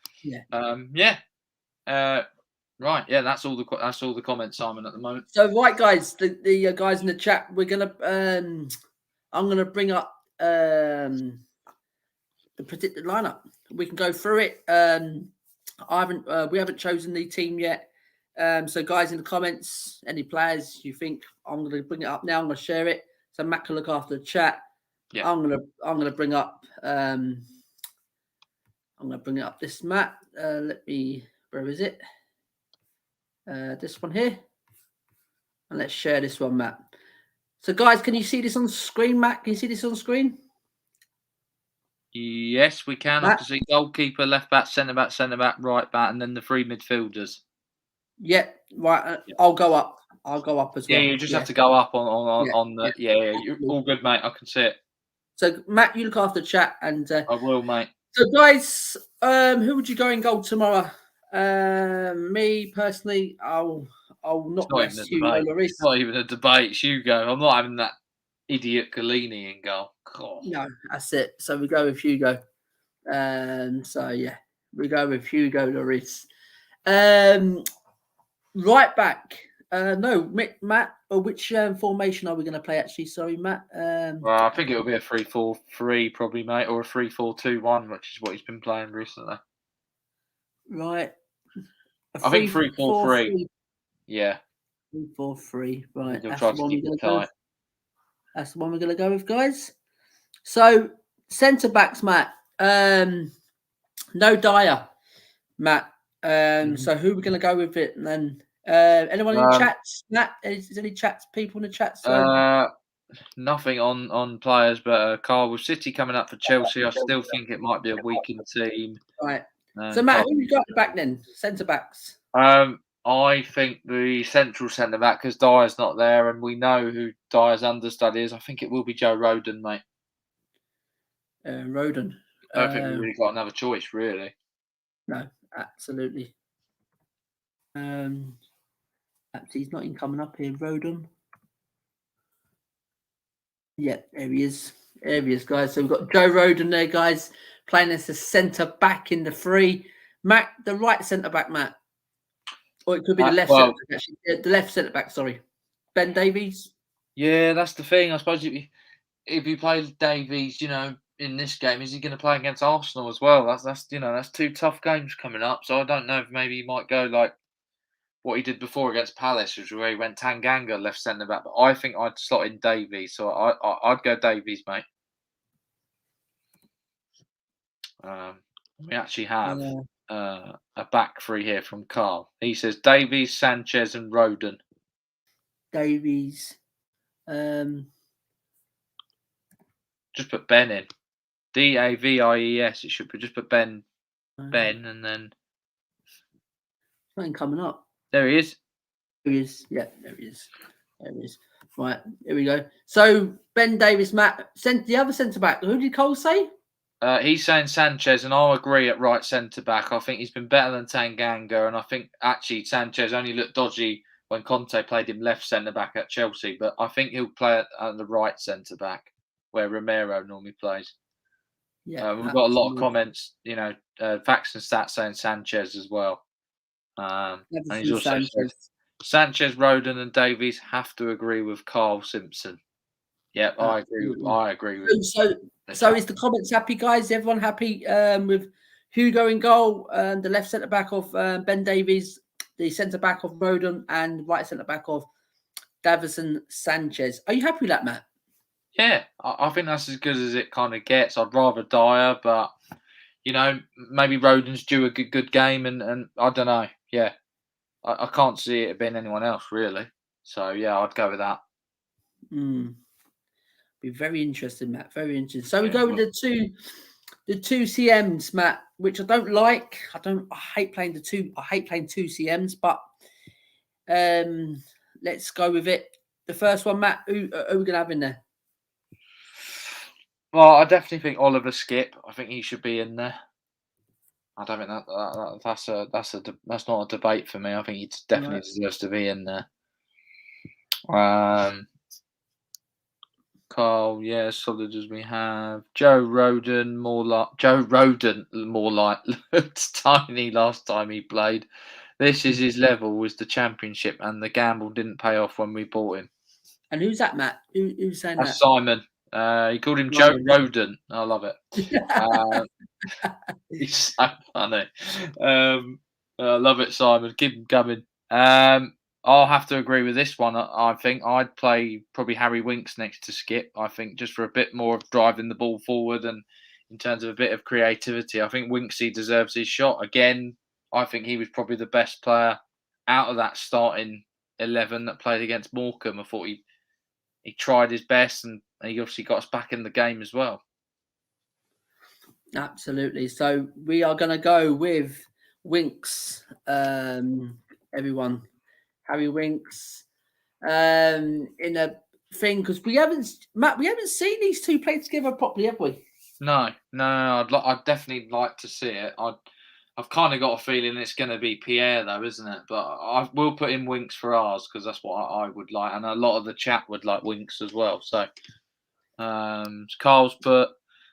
right, yeah, that's all the comments, Simon, at the moment. So right, guys, the guys in the chat, we're gonna I'm gonna bring up the predicted lineup. We can go through it. We haven't chosen the team yet. So guys in the comments, any players you think, I'm gonna bring it up now. I'm gonna share it. So Matt can look after the chat. Yeah. I'm gonna bring up this Matt. Where is it? This one here. And let's share this one, Matt. So guys, can you see this on screen, Matt? Can you see this on screen? Yes, we can. Matt? I can see goalkeeper, left back, centre back, right back, and then the three midfielders. Yeah, right. I'll go up as well. Yeah, you just have to go up on the. Yeah, you're all good, mate. I can see it. So Matt, you look after the chat, and I will, mate. So guys, who would you go in goal tomorrow? Me personally, I'll not rest Hugo Lloris. It's not even a debate. It's Hugo. I'm not having that idiot Collini in goal. God. No, that's it. So we go with Hugo. So yeah, we go with Hugo Lloris. Right back. No, Matt. Which formation are we going to play? Actually, sorry, Matt. Well, I think it'll be a 3-4-3 probably, mate, or a 3-4-2-1, which is what he's been playing recently. Right. I think 3-4-3. Yeah. 3-4-3. Right. He'll try to keep it tight. That's the one we're going to go with, guys. So centre backs, Matt. No Dyer, Matt. So who are we going to go with it? And then anyone in chats? Matt, is any chats? People in the chats? Nothing on players, but Carl, with City coming up for Chelsea, I still think it might be a weakened team. Right. So Matt, who you got at the back then? Centre backs. I think the central centre back, because Dyer's not there, and we know who Dyer's understudy is. I think it will be Joe Rodon, mate. Rodon. I don't think we've really got another choice, really. No, absolutely. He's not even coming up here, Rodon. Yeah, there he is. There he is, guys. So we've got Joe Rodon there, guys, playing as a centre back in the three. Matt, the right centre back, Matt. Or it could be the left centre back, actually. The left centre back, sorry. Ben Davies. Yeah, that's the thing. I suppose if you play Davies, in this game, is he going to play against Arsenal as well? That's two tough games coming up. So I don't know if maybe he might go like what he did before against Palace, which was where he went Tanganga left centre back. But I think I'd slot in Davies, so I'd go Davies, mate. We actually have a back three here from Carl. He says Davies, Sanchez, and Rodon. Davies, Just put Ben in. Davies. It should be just put Ben, and then Nothing coming up. there he is. There he is. Yeah, there he is. There he is. Right, here we go. So Ben Davies, Matt, the other centre back. Who did Cole say? He's saying Sanchez, and I'll agree at right centre back. I think he's been better than Tanganga, and I think actually Sanchez only looked dodgy when Conte played him left centre back at Chelsea. But I think he'll play at the right centre back where Romero normally plays. Yeah, we've got a lot of comments, facts and stats saying Sanchez as well. And he's also said Sanchez, Rodon, and Davies have to agree with Carl Simpson. Yep, I agree with. So is the comments happy, guys? Everyone happy with Hugo in goal, the left centre back of Ben Davies, the centre back of Rodon, and right centre back of Davison Sanchez. Are you happy with that, Matt? Yeah, I think that's as good as it kind of gets. I'd rather Dyer, but maybe Rodon's due a good game, and I don't know. Yeah, I can't see it being anyone else really. So yeah, I'd go with that. Be very interesting, Matt. Very interesting. So we go with the two CMs, Matt, which I don't like. I hate playing the two. I hate playing two CMs, but let's go with it. The first one, Matt. Who are we gonna have in there? Well, I definitely think Oliver Skip. I think he should be in there. I don't think that's not a debate for me. I think he definitely deserves to be in there. Carl, yeah, solid as we have. Joe Rodon, looked tiny last time he played. This is his level, was the Championship, and the gamble didn't pay off when we bought him. And who's that, Matt? Who's saying That's that? Simon. He called him Joe Rodon. I love it. He's so funny. I love it, Simon. Keep him coming. I'll have to agree with this one. I think I'd play probably Harry Winks next to Skip. I think just for a bit more of driving the ball forward and in terms of a bit of creativity. I think Winksy deserves his shot. Again, I think he was probably the best player out of that starting 11 that played against Morecambe. I thought he tried his best and he obviously got us back in the game as well. Absolutely. So we are going to go with Winks, everyone. Harry Winks in a thing because we haven't seen these two play together properly, have we? No. I'd definitely like to see it. I've kind of got a feeling it's going to be Pierre though, isn't it? But I will put in Winks for ours because that's what I would like, and a lot of the chat would like Winks as well. So Carl's put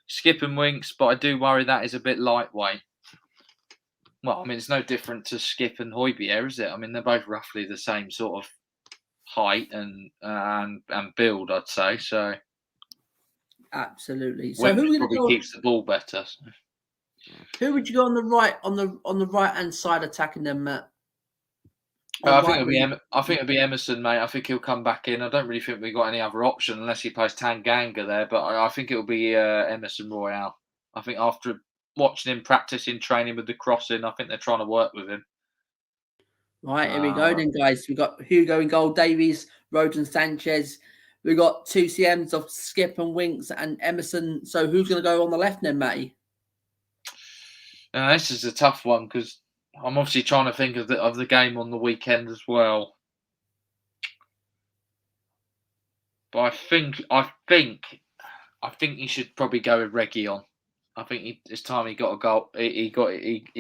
Skip and Winks, but I do worry that is a bit lightweight. Well, I mean, it's no different to Skip and Højbjerg, is it? I mean, they're both roughly the same sort of height and build, I'd say. So, absolutely. So, Winks probably keeps the ball better. So. Who would you go on the right on the right hand side attacking them, Matt? I think it'll be Emerson, mate. I think he'll come back in. I don't really think we've got any other option unless he plays Tanganga there. But I think it'll be Emerson Royale. I think after watching him practice in training with the crossing, I think they're trying to work with him. Right, here we go then, guys. We've got Hugo in goal, Davies, Rodon, Sanchez. We've got two CMs of Skip and Winks and Emerson. So who's going to go on the left then, Matty? This is a tough one because I'm obviously trying to think of the game on the weekend as well. But I think he should probably go with Reguilon. I think it's time he got a goal. He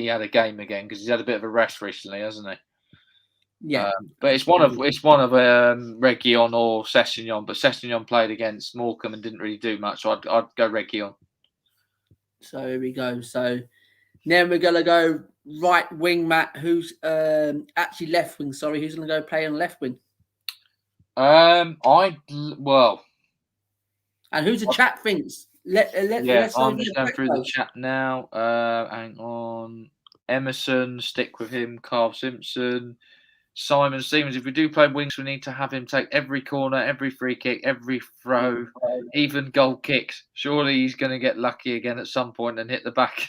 had a game again because he's had a bit of a rest recently, hasn't he? Yeah, but it's one of Reguilon or Sessegnon. But Sessegnon played against Morecambe and didn't really do much. So I'd go Reguilon. So here we go. So then we're gonna go right wing, Matt. Who's actually left wing? Sorry, who's gonna go play on left wing? And who's the chat thinks? I'm just going through the chat now. Hang on. Emerson, stick with him. Carl Simpson. Simon Stevens, if we do play wings, we need to have him take every corner, every free kick, every throw, even goal kicks. Surely he's going to get lucky again at some point and hit the back.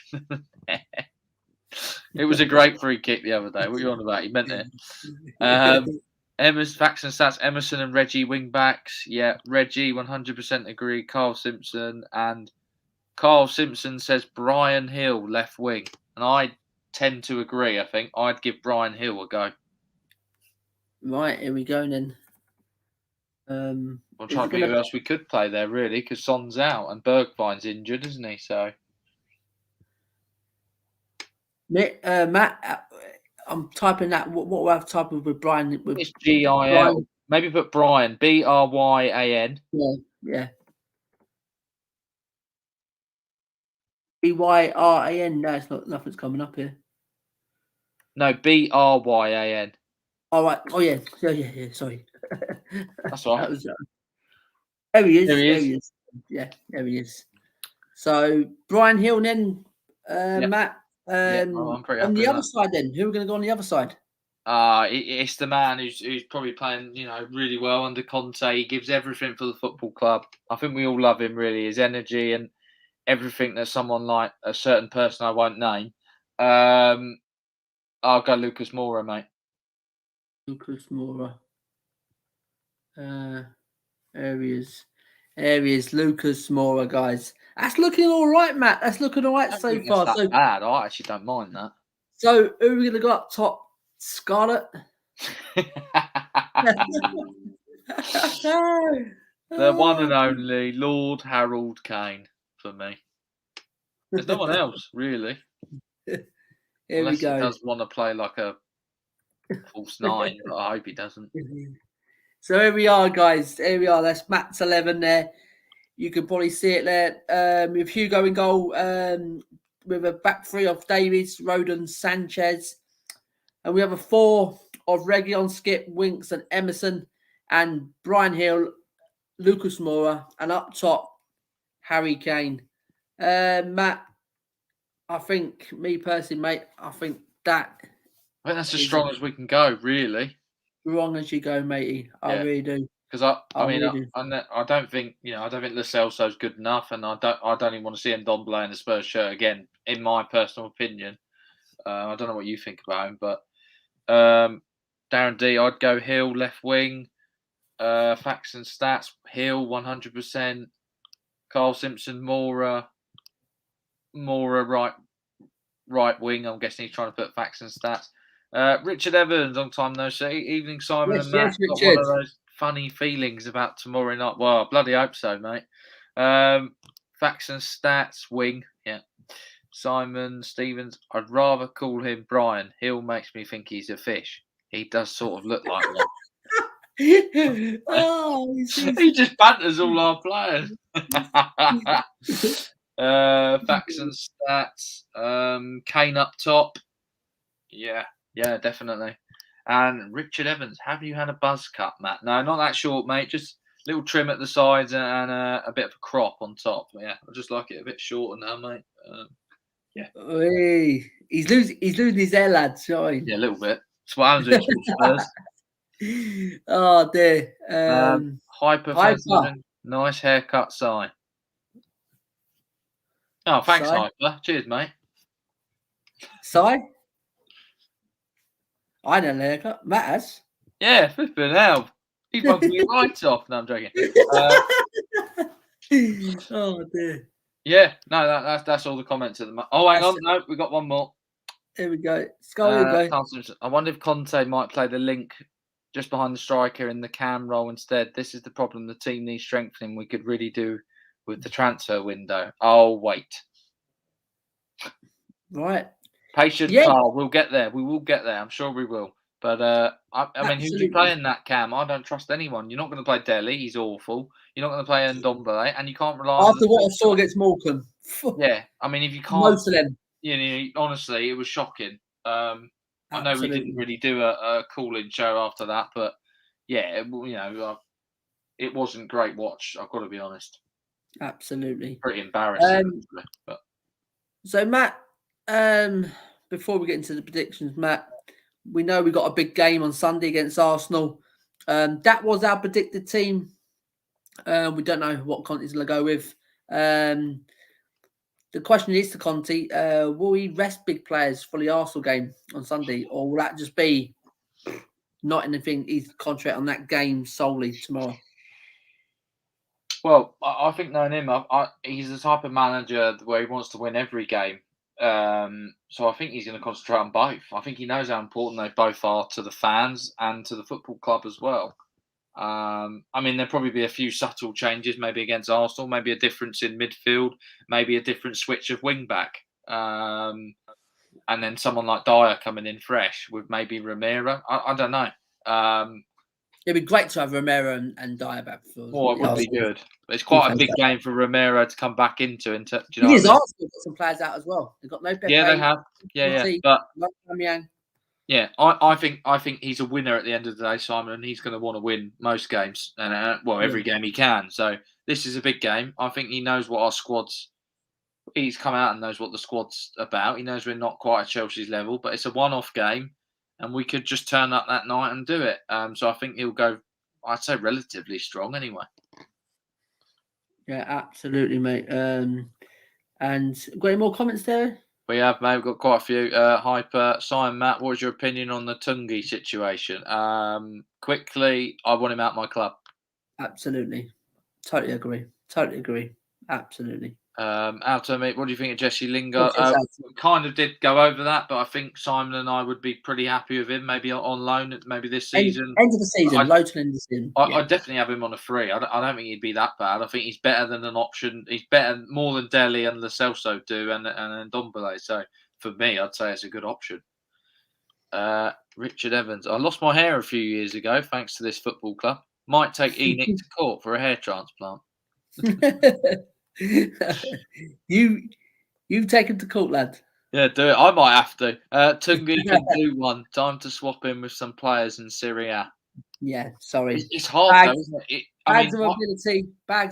It was a great free kick the other day. What are you on about? He meant it. Facts and stats. Emerson and Reggie wing backs. Yeah, Reggie 100% agree. Carl Simpson says Brian Hill left wing, and I tend to agree. I think I'd give Brian Hill a go. Right, here we go then. I'm trying to think who else we could play there, really, because Son's out and Bergwijn's injured, isn't he? So, Matt, I'm typing that. What will I have typing with Brian? it's G-I-L. Maybe put Brian, B-R-Y-A-N. Yeah. B-Y-R-A-N. No, it's not. Nothing's coming up here. No, B-R-Y-A-N. All right. Oh yeah. Sorry. That's all right. There he is. Yeah, there he is. So Brian Hill then, Matt. I'm pretty on happy the with other that. side then, who are we going to go on the other side? It's the man who's probably playing, really well under Conte. He gives everything for the football club. I think we all love him, really. His energy and everything that someone like a certain person I won't name. I'll go Lucas Moura, mate. Lucas Moura. Areas. Lucas Moura, guys. That's looking all right, Matt. That's looking all right so far. That's bad. I actually don't mind that. So who are we going to go up top? Scarlett. The one and only Lord Harold Kane for me. There's no one else, really. Unless he does want to play like a false nine, but I hope he doesn't. So here we are, guys. Here we are. That's Matt's 11 there. You can probably see it there. With Hugo in goal, with a back three of Davies, Rodon, Sanchez. And we have a 4 of Reguilon, Skip, Winks, and Emerson. And Brian Hill, Lucas Moura. And up top, Harry Kane. Matt, I think, me personally, mate, I think that's as strong as we can go, really. Wrong as you go, matey. I really do. Because I don't think Lo Celso's good enough, and I don't even want to see Ndombele in the Spurs shirt again. In my personal opinion, I don't know what you think about him, but Darren D, I'd go Hill left wing. Facts and stats, Hill 100%. Carl Simpson, Moura right wing. I'm guessing he's trying to put facts and stats. Richard Evans, long time no see. Evening, Simon and Matt. Got one of those funny feelings about tomorrow night. Well, I bloody hope so, mate. Facts and stats, wing. Yeah. Simon Stevens, I'd rather call him Brian. Hill makes me think he's a fish. He does sort of look like one. He just banters all our players. Facts and stats. Kane up top. Yeah, definitely. And Richard Evans, have you had a buzz cut, Matt? No, not that short, mate. Just a little trim at the sides and a bit of a crop on top. Yeah, I just like it a bit shorter now, mate. Yeah. Hey, he's losing his hair, lads. Sorry. Yeah, a little bit. That's what happens when you Spurs. Oh dear. Hyper. Nice haircut, Si. Oh, thanks, Si. Hyper. Cheers, mate. Si? I know haircut. Matt has. Yeah, flipping hell. He bugged me right off. No, I'm joking. Oh dear. Yeah, no, that's all the comments at the moment. Oh, hang on. No, we got one more. Here we go. I wonder if Conte might play the link just behind the striker in the cam role instead. This is the problem the team needs strengthening. We could really do with the transfer window. Oh, wait. Right. Patient, Carl. We'll get there. We will get there. I'm sure we will. But, I mean, who do you play in that cam? I don't trust anyone. You're not going to play Dele. He's awful. You're not going to play Ndombele. And you can't rely on... After what I saw against Morecambe. Yeah. I mean, if you can't... Most of them. Honestly, it was shocking. I know we didn't really do a call-in show after that, but, yeah, it wasn't great watch. I've got to be honest. Absolutely. Pretty embarrassing. So, Matt, before we get into the predictions, Matt, we know we got a big game on Sunday against Arsenal. That was our predicted team. We don't know what Conte's going to go with. The question is to Conte, will he rest big players for the Arsenal game on Sunday? Or will that just be, not anything. He's concentrate on that game solely tomorrow. Well, I think knowing him, he's the type of manager where he wants to win every game. So I think he's going to concentrate on both. I think he knows how important they both are to the fans and to the football club as well. I mean, there'll probably be a few subtle changes, maybe against Arsenal, maybe a difference in midfield, maybe a different switch of wing back. And then someone like Dyer coming in fresh with maybe Romero. I don't know. It'd be great to have Romero and Dyer back. It would be good. But it's quite a big game for Romero to come back into. Do you know what I mean? Arsenal got some players out as well. They've got no Pepe. Yeah, they have. Yeah. But yeah, I think he's a winner at the end of the day, Simon, and he's going to want to win most games and every game he can. So this is a big game. I think he knows what our squad's. He's come out and knows what the squad's about. He knows we're not quite at Chelsea's level, but it's a one-off game, and we could just turn up that night and do it. So I think he'll go, I'd say, relatively strong anyway. Yeah, absolutely, mate. And got any more comments there? We have, mate. We've got quite a few. Hyper, Simon, Matt, what was your opinion on the Tungi situation? Quickly, I want him out of my club. Absolutely. Totally agree. Absolutely. Alto, mate, what do you think of Jesse Lingard? We kind of did go over that, but I think Simon and I would be pretty happy with him, maybe on loan, maybe this season. End of the season, low to end of the season. I'd definitely have him on a free. I don't think he'd be that bad. I think he's better than an option. He's better, more than Dele and Lo Celso do, and Ndombele. So for me, I'd say it's a good option. Richard Evans. I lost my hair a few years ago thanks to this football club. Might take Enoch to court for a hair transplant. You've taken to court, lad. Yeah, do it. I might have to. Tungi can do one. Time to swap in with some players in Serie A. Yeah, sorry. It's hard though, isn't it? Bags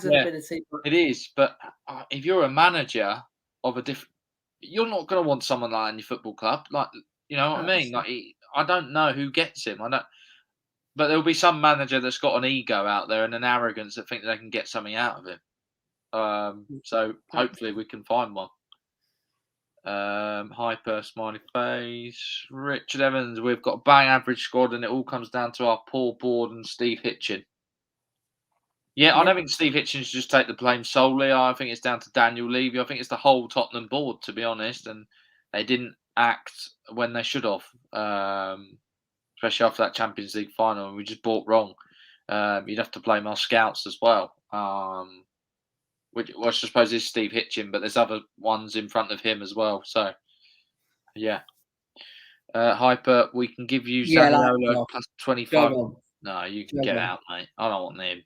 of ability. It is, but if you're a manager of a different, you're not going to want someone like in your football club. Like, you know what I mean? Like, I don't know who gets him. But there'll be some manager that's got an ego out there and an arrogance that think they can get something out of him. So hopefully we can find one. Hyper, smiley face. Richard Evans, we've got a bang average squad and it all comes down to our poor board and Steve Hitchen. Yeah, I don't think Steve Hitchen should just take the blame solely. I think it's down to Daniel Levy. I think it's the whole Tottenham board, to be honest, and they didn't act when they should have, especially after that Champions League final, and we just bought wrong. You'd have to blame our scouts as well. Which I suppose is Steve Hitchen, but there's other ones in front of him as well. So, yeah. Hyper, we can give you Zaniolo plus 25. No, you can get out, mate. I don't want him.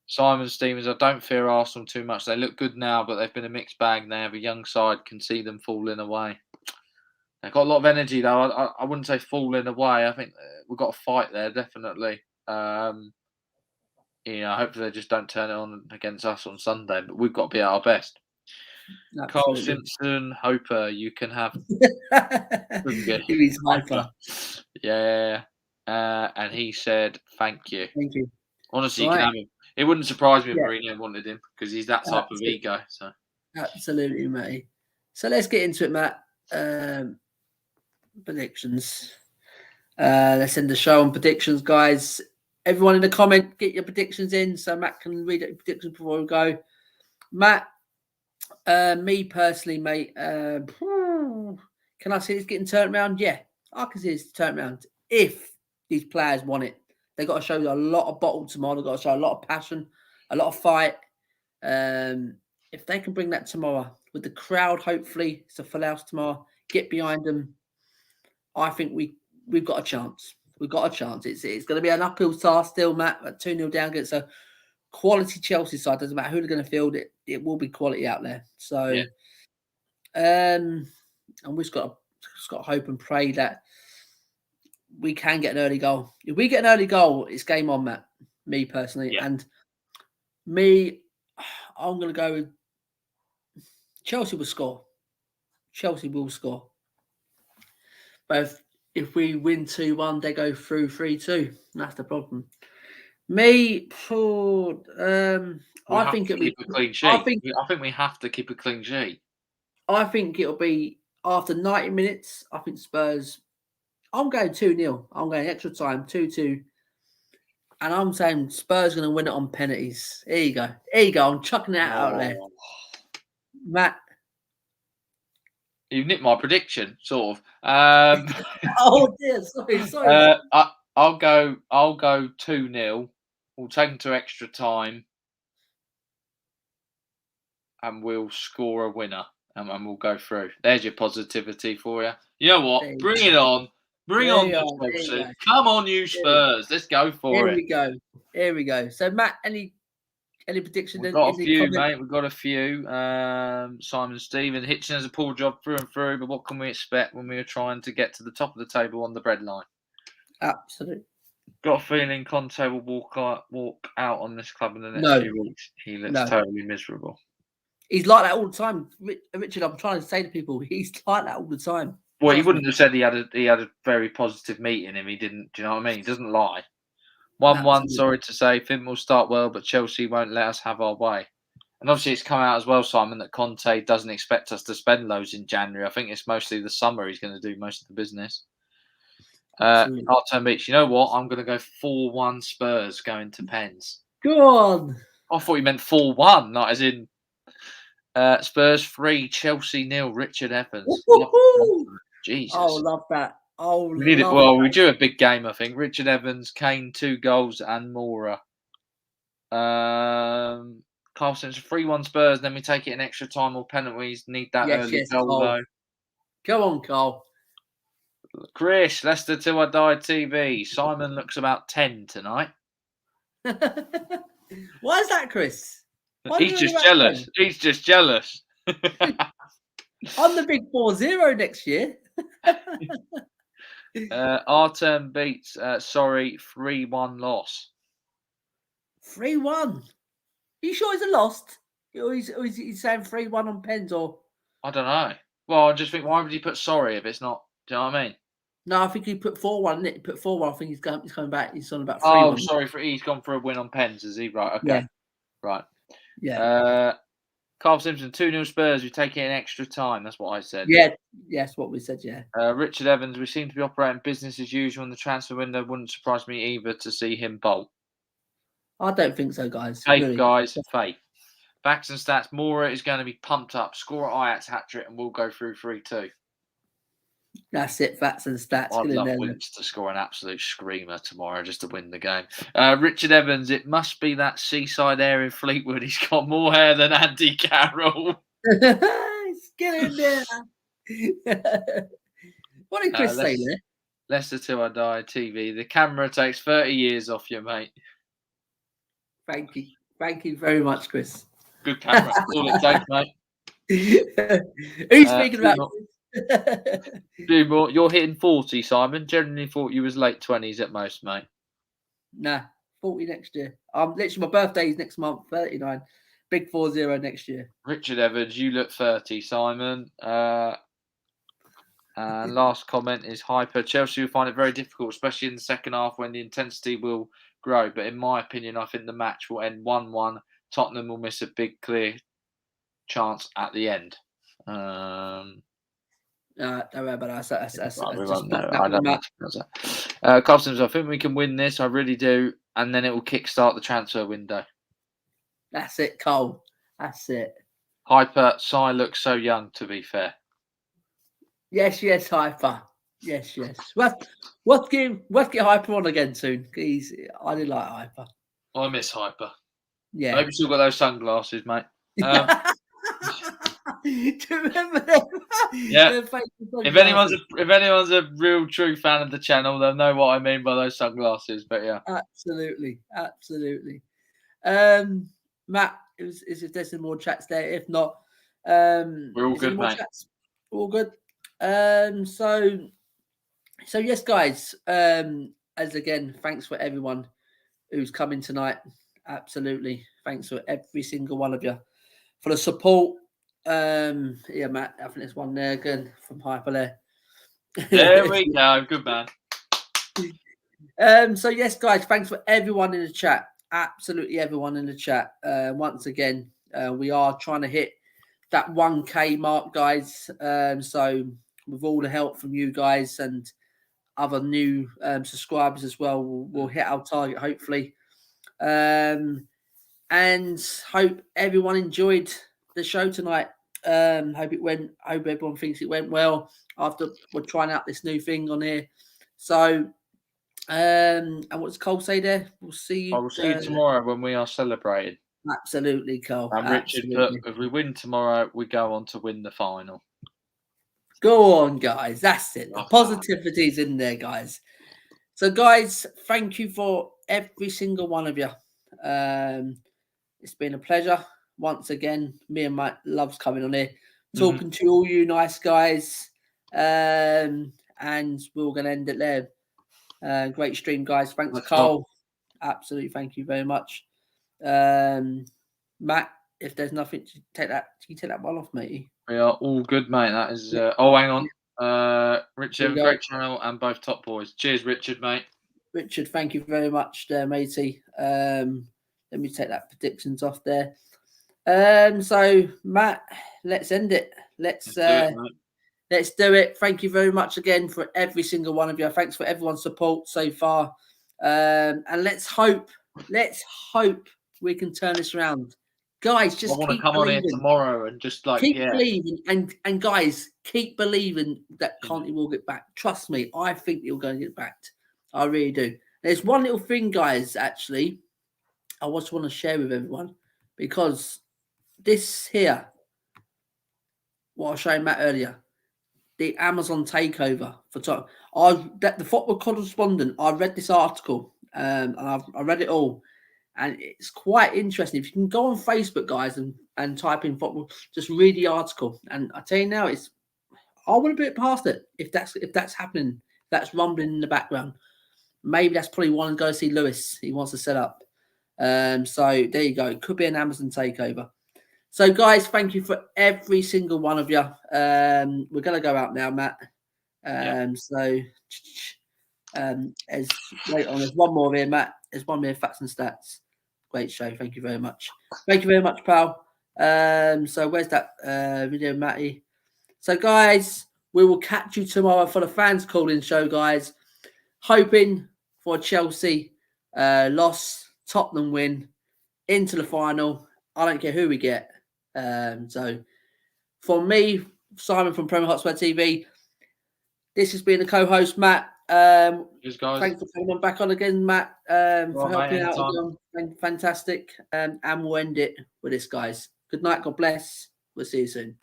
Simon Stevens, I don't fear Arsenal too much. They look good now, but they've been a mixed bag. They have a young side, can see them falling away. They've got a lot of energy, though. I wouldn't say falling away. I think we've got a fight there, definitely. Hopefully they just don't turn it on against us on Sunday, but we've got to be at our best. Absolutely. Carl Simpson, Hoper, you can have. He's Hyper. Yeah. And he said, thank you. Thank you. Honestly, you can have him. It wouldn't surprise me if Mourinho wanted him because he's that type of ego. So. Absolutely, mate. So let's get into it, Matt. Predictions. Let's end the show on predictions, guys. Everyone in the comment, get your predictions in so Matt can read your predictions before we go. Matt, me personally, mate, can I see this getting turned around? Yeah, I can see this turned around if these players want it. They've got to show a lot of bottle tomorrow. They've got to show a lot of passion, a lot of fight. If they can bring that tomorrow with the crowd, hopefully it's a full house tomorrow, get behind them, I think we've got a chance. We've got a chance. It's going to be an uphill task still, Matt, at 2-0 down against a quality Chelsea side. Doesn't matter who they're going to field it. It will be quality out there. So, and we've just got to hope and pray that we can get an early goal. If we get an early goal, it's game on, Matt. Me personally, and I'm going to go with Chelsea will score. Chelsea will score. But if we win 2-1, they go through 3-2. That's the problem. I think it'll be a clean sheet. I think we have to keep a clean sheet. I think it'll be after 90 minutes. I think Spurs I'm going 2-0. I'm going extra time, 2-2. And I'm saying Spurs going to win it on penalties. Here you go. Here you go. I'm chucking that out there. Oh. Matt. You've nicked my prediction, sort of. Oh dear, sorry. I'll go 2-0. We'll take them to extra time, and we'll score a winner, and we'll go through. There's your positivity for you. You know what? Bring it on. Bring on the Chelsea. Come on, you Spurs. Let's go for it. Here we go. So Matt, any prediction? We've got a few, mate. We've got a few. Simon Stephen Hitchin has a poor job through and through, but what can we expect when we are trying to get to the top of the table on the breadline? Absolutely. Got a feeling Conte will walk out on this club in the next few weeks. He looks totally miserable. He's like that all the time, Richard. I'm trying to say to people, he's like that all the time. Well, he wouldn't have said he had a very positive meeting. He didn't. Do you know what I mean? He doesn't lie. 1-1, sorry to say. Finn will start well, but Chelsea won't let us have our way. And obviously it's come out as well, Simon, that Conte doesn't expect us to spend loads in January. I think it's mostly the summer he's going to do most of the business. Artem Beach, you know what? I'm going to go 4-1 Spurs going to pens. Go on. I thought you meant 4-1, not as in Spurs 3, Chelsea 0, Richard Evans. Jesus. Oh, love that. Oh, we need it. Well, we do a big game, I think. Richard Evans, Kane, 2 goals, and Mora. Carl Simpson, 3-1 Spurs. Then we take it in extra time or penalties. Need that early goal, though. Go on, Carl. Chris, Leicester Till I Die TV. Simon looks about 10 tonight. Why is that, Chris? He's just jealous. 10? He's just jealous. I'm the big 4-0 next year. Artem beats 3-1 loss. 3-1. Are you sure it's a loss? Or he's saying 3-1 on pens, or I don't know. Well, I just think, why would he put sorry if it's not? Do you know what I mean? No, I think he put 4-1. He put 4-1. I think he's coming back. He's on about 3-1. Oh, sorry, he's gone for a win on pens, is he? Right. Okay. Yeah. Right. Yeah. Carl Simpson, 2-0 Spurs. We take it in extra time. That's what I said. Yeah, that's what we said. Yeah. Richard Evans, we seem to be operating business as usual in the transfer window. Wouldn't surprise me either to see him bolt. I don't think so, guys. Faith, really. Guys, faith. Facts and stats. Mora is going to be pumped up. Score at Ajax hat-trick, and we'll go through 3-2. That's it. Facts and stats. I'd love Winks to score an absolute screamer tomorrow just to win the game. Richard Evans, it must be that seaside air in Fleetwood. He's got more hair than Andy Carroll. Get in there. What did Chris say there? Leicester Till I Die TV. The camera takes 30 years off you, mate. Thank you. Thank you very much, Chris. Good camera. That's all it takes, mate. Who's speaking about Do more. You're hitting 40, Simon. Generally thought you was late 20s at most, mate. Nah, 40 next year. Literally, my birthday is next month, 39. Big 4-0 next year. Richard Evans, you look 30, Simon. And last comment is hyper. Chelsea will find it very difficult, especially in the second half when the intensity will grow. But in my opinion, I think the match will end 1-1. Tottenham will miss a big, clear chance at the end. Don't worry about that. Customs, I think we can win this. I really do. And then it will kickstart the transfer window. That's it, Cole. That's it. Hyper, Sai looks so young, to be fair. Yes, Hyper. Yes. Let's get Hyper on again soon. I did like Hyper. I miss Hyper. Yeah. I hope you still got those sunglasses, mate. Do you remember them? Yeah. If anyone's a real true fan of the channel, they'll know what I mean by those sunglasses. But yeah. Absolutely. Matt, is if there's some more chats there. If not, we're all good, mate. Chats? All good. So yes, guys. As again, thanks for everyone who's coming tonight. Absolutely, thanks for every single one of you for the support. Yeah, Matt, I think there's one there again from Hyper there. There we go. Good man. So yes, guys, thanks for everyone in the chat. Absolutely everyone in the chat. Once again, we are trying to hit that 1K mark, guys. So with all the help from you guys and other new subscribers as well. We'll hit our target hopefully. And hope everyone enjoyed the show tonight. Hope everyone thinks it went well after we're trying out this new thing on here. So, and what's Cole say there? We'll see you. I will see you tomorrow when we are celebrating. Absolutely, Cole. And Richard, if we win tomorrow, we go on to win the final. Go on, guys. That's it. The positivity's in there, guys. So, guys, thank you for every single one of you. It's been a pleasure. Once again, me and Mike loves coming on here, talking to all you nice guys. And we're going to end it there. Great stream, guys. Thanks, Cole. Absolutely. Thank you very much. Matt, if there's nothing to take that, can you take that one off, matey? We are all good, mate. That is. Oh, hang on. Richard, great channel and both top boys. Cheers, Richard, mate. Richard, thank you very much there, matey. Let me take that predictions off there. So Matt, let's end it. Let's do it. Thank you very much again for every single one of you. Thanks for everyone's support so far. And let's hope we can turn this around. Guys, just I want to come on here tomorrow and just keep believing and guys, keep believing that Conti will get back. Trust me, I think he'll go and get backed. I really do. There's one little thing, guys, actually, I just want to share with everyone, because this here, what I was showing Matt earlier, the Amazon takeover for Tottenham. The football correspondent, I read this article and I read it all. And it's quite interesting. If you can go on Facebook, guys, and type in football, just read the article. And I tell you now, I want to put it past it. If that's happening, that's rumbling in the background. Maybe that's probably one to go see Lewis. He wants to set up. So there you go. It could be an Amazon takeover. So guys, thank you for every single one of you. We're gonna go out now, Matt. So there's one more here, Matt. There's one more facts and stats. Great show. Thank you very much. Thank you very much, pal. So where's that video, Matty? So guys, we will catch you tomorrow for the fans calling show, guys. Hoping for Chelsea loss, Tottenham win into the final. I don't care who we get. So for me, Simon from Premier Hotspur TV, this has been the co-host, Matt. Thanks for coming on back on again, Matt, for helping out again. Fantastic. And we'll end it with this, guys. Good night. God bless. We'll see you soon.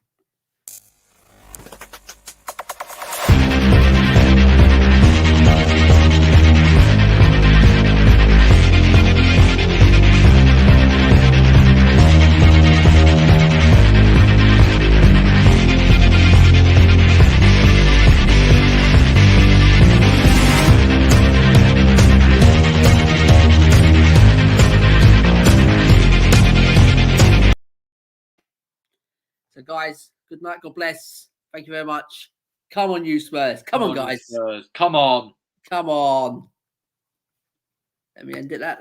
So, guys, good night. God bless. Thank you very much. Come on, you Spurs. Come on, guys. Come on. Come on. Let me end it that.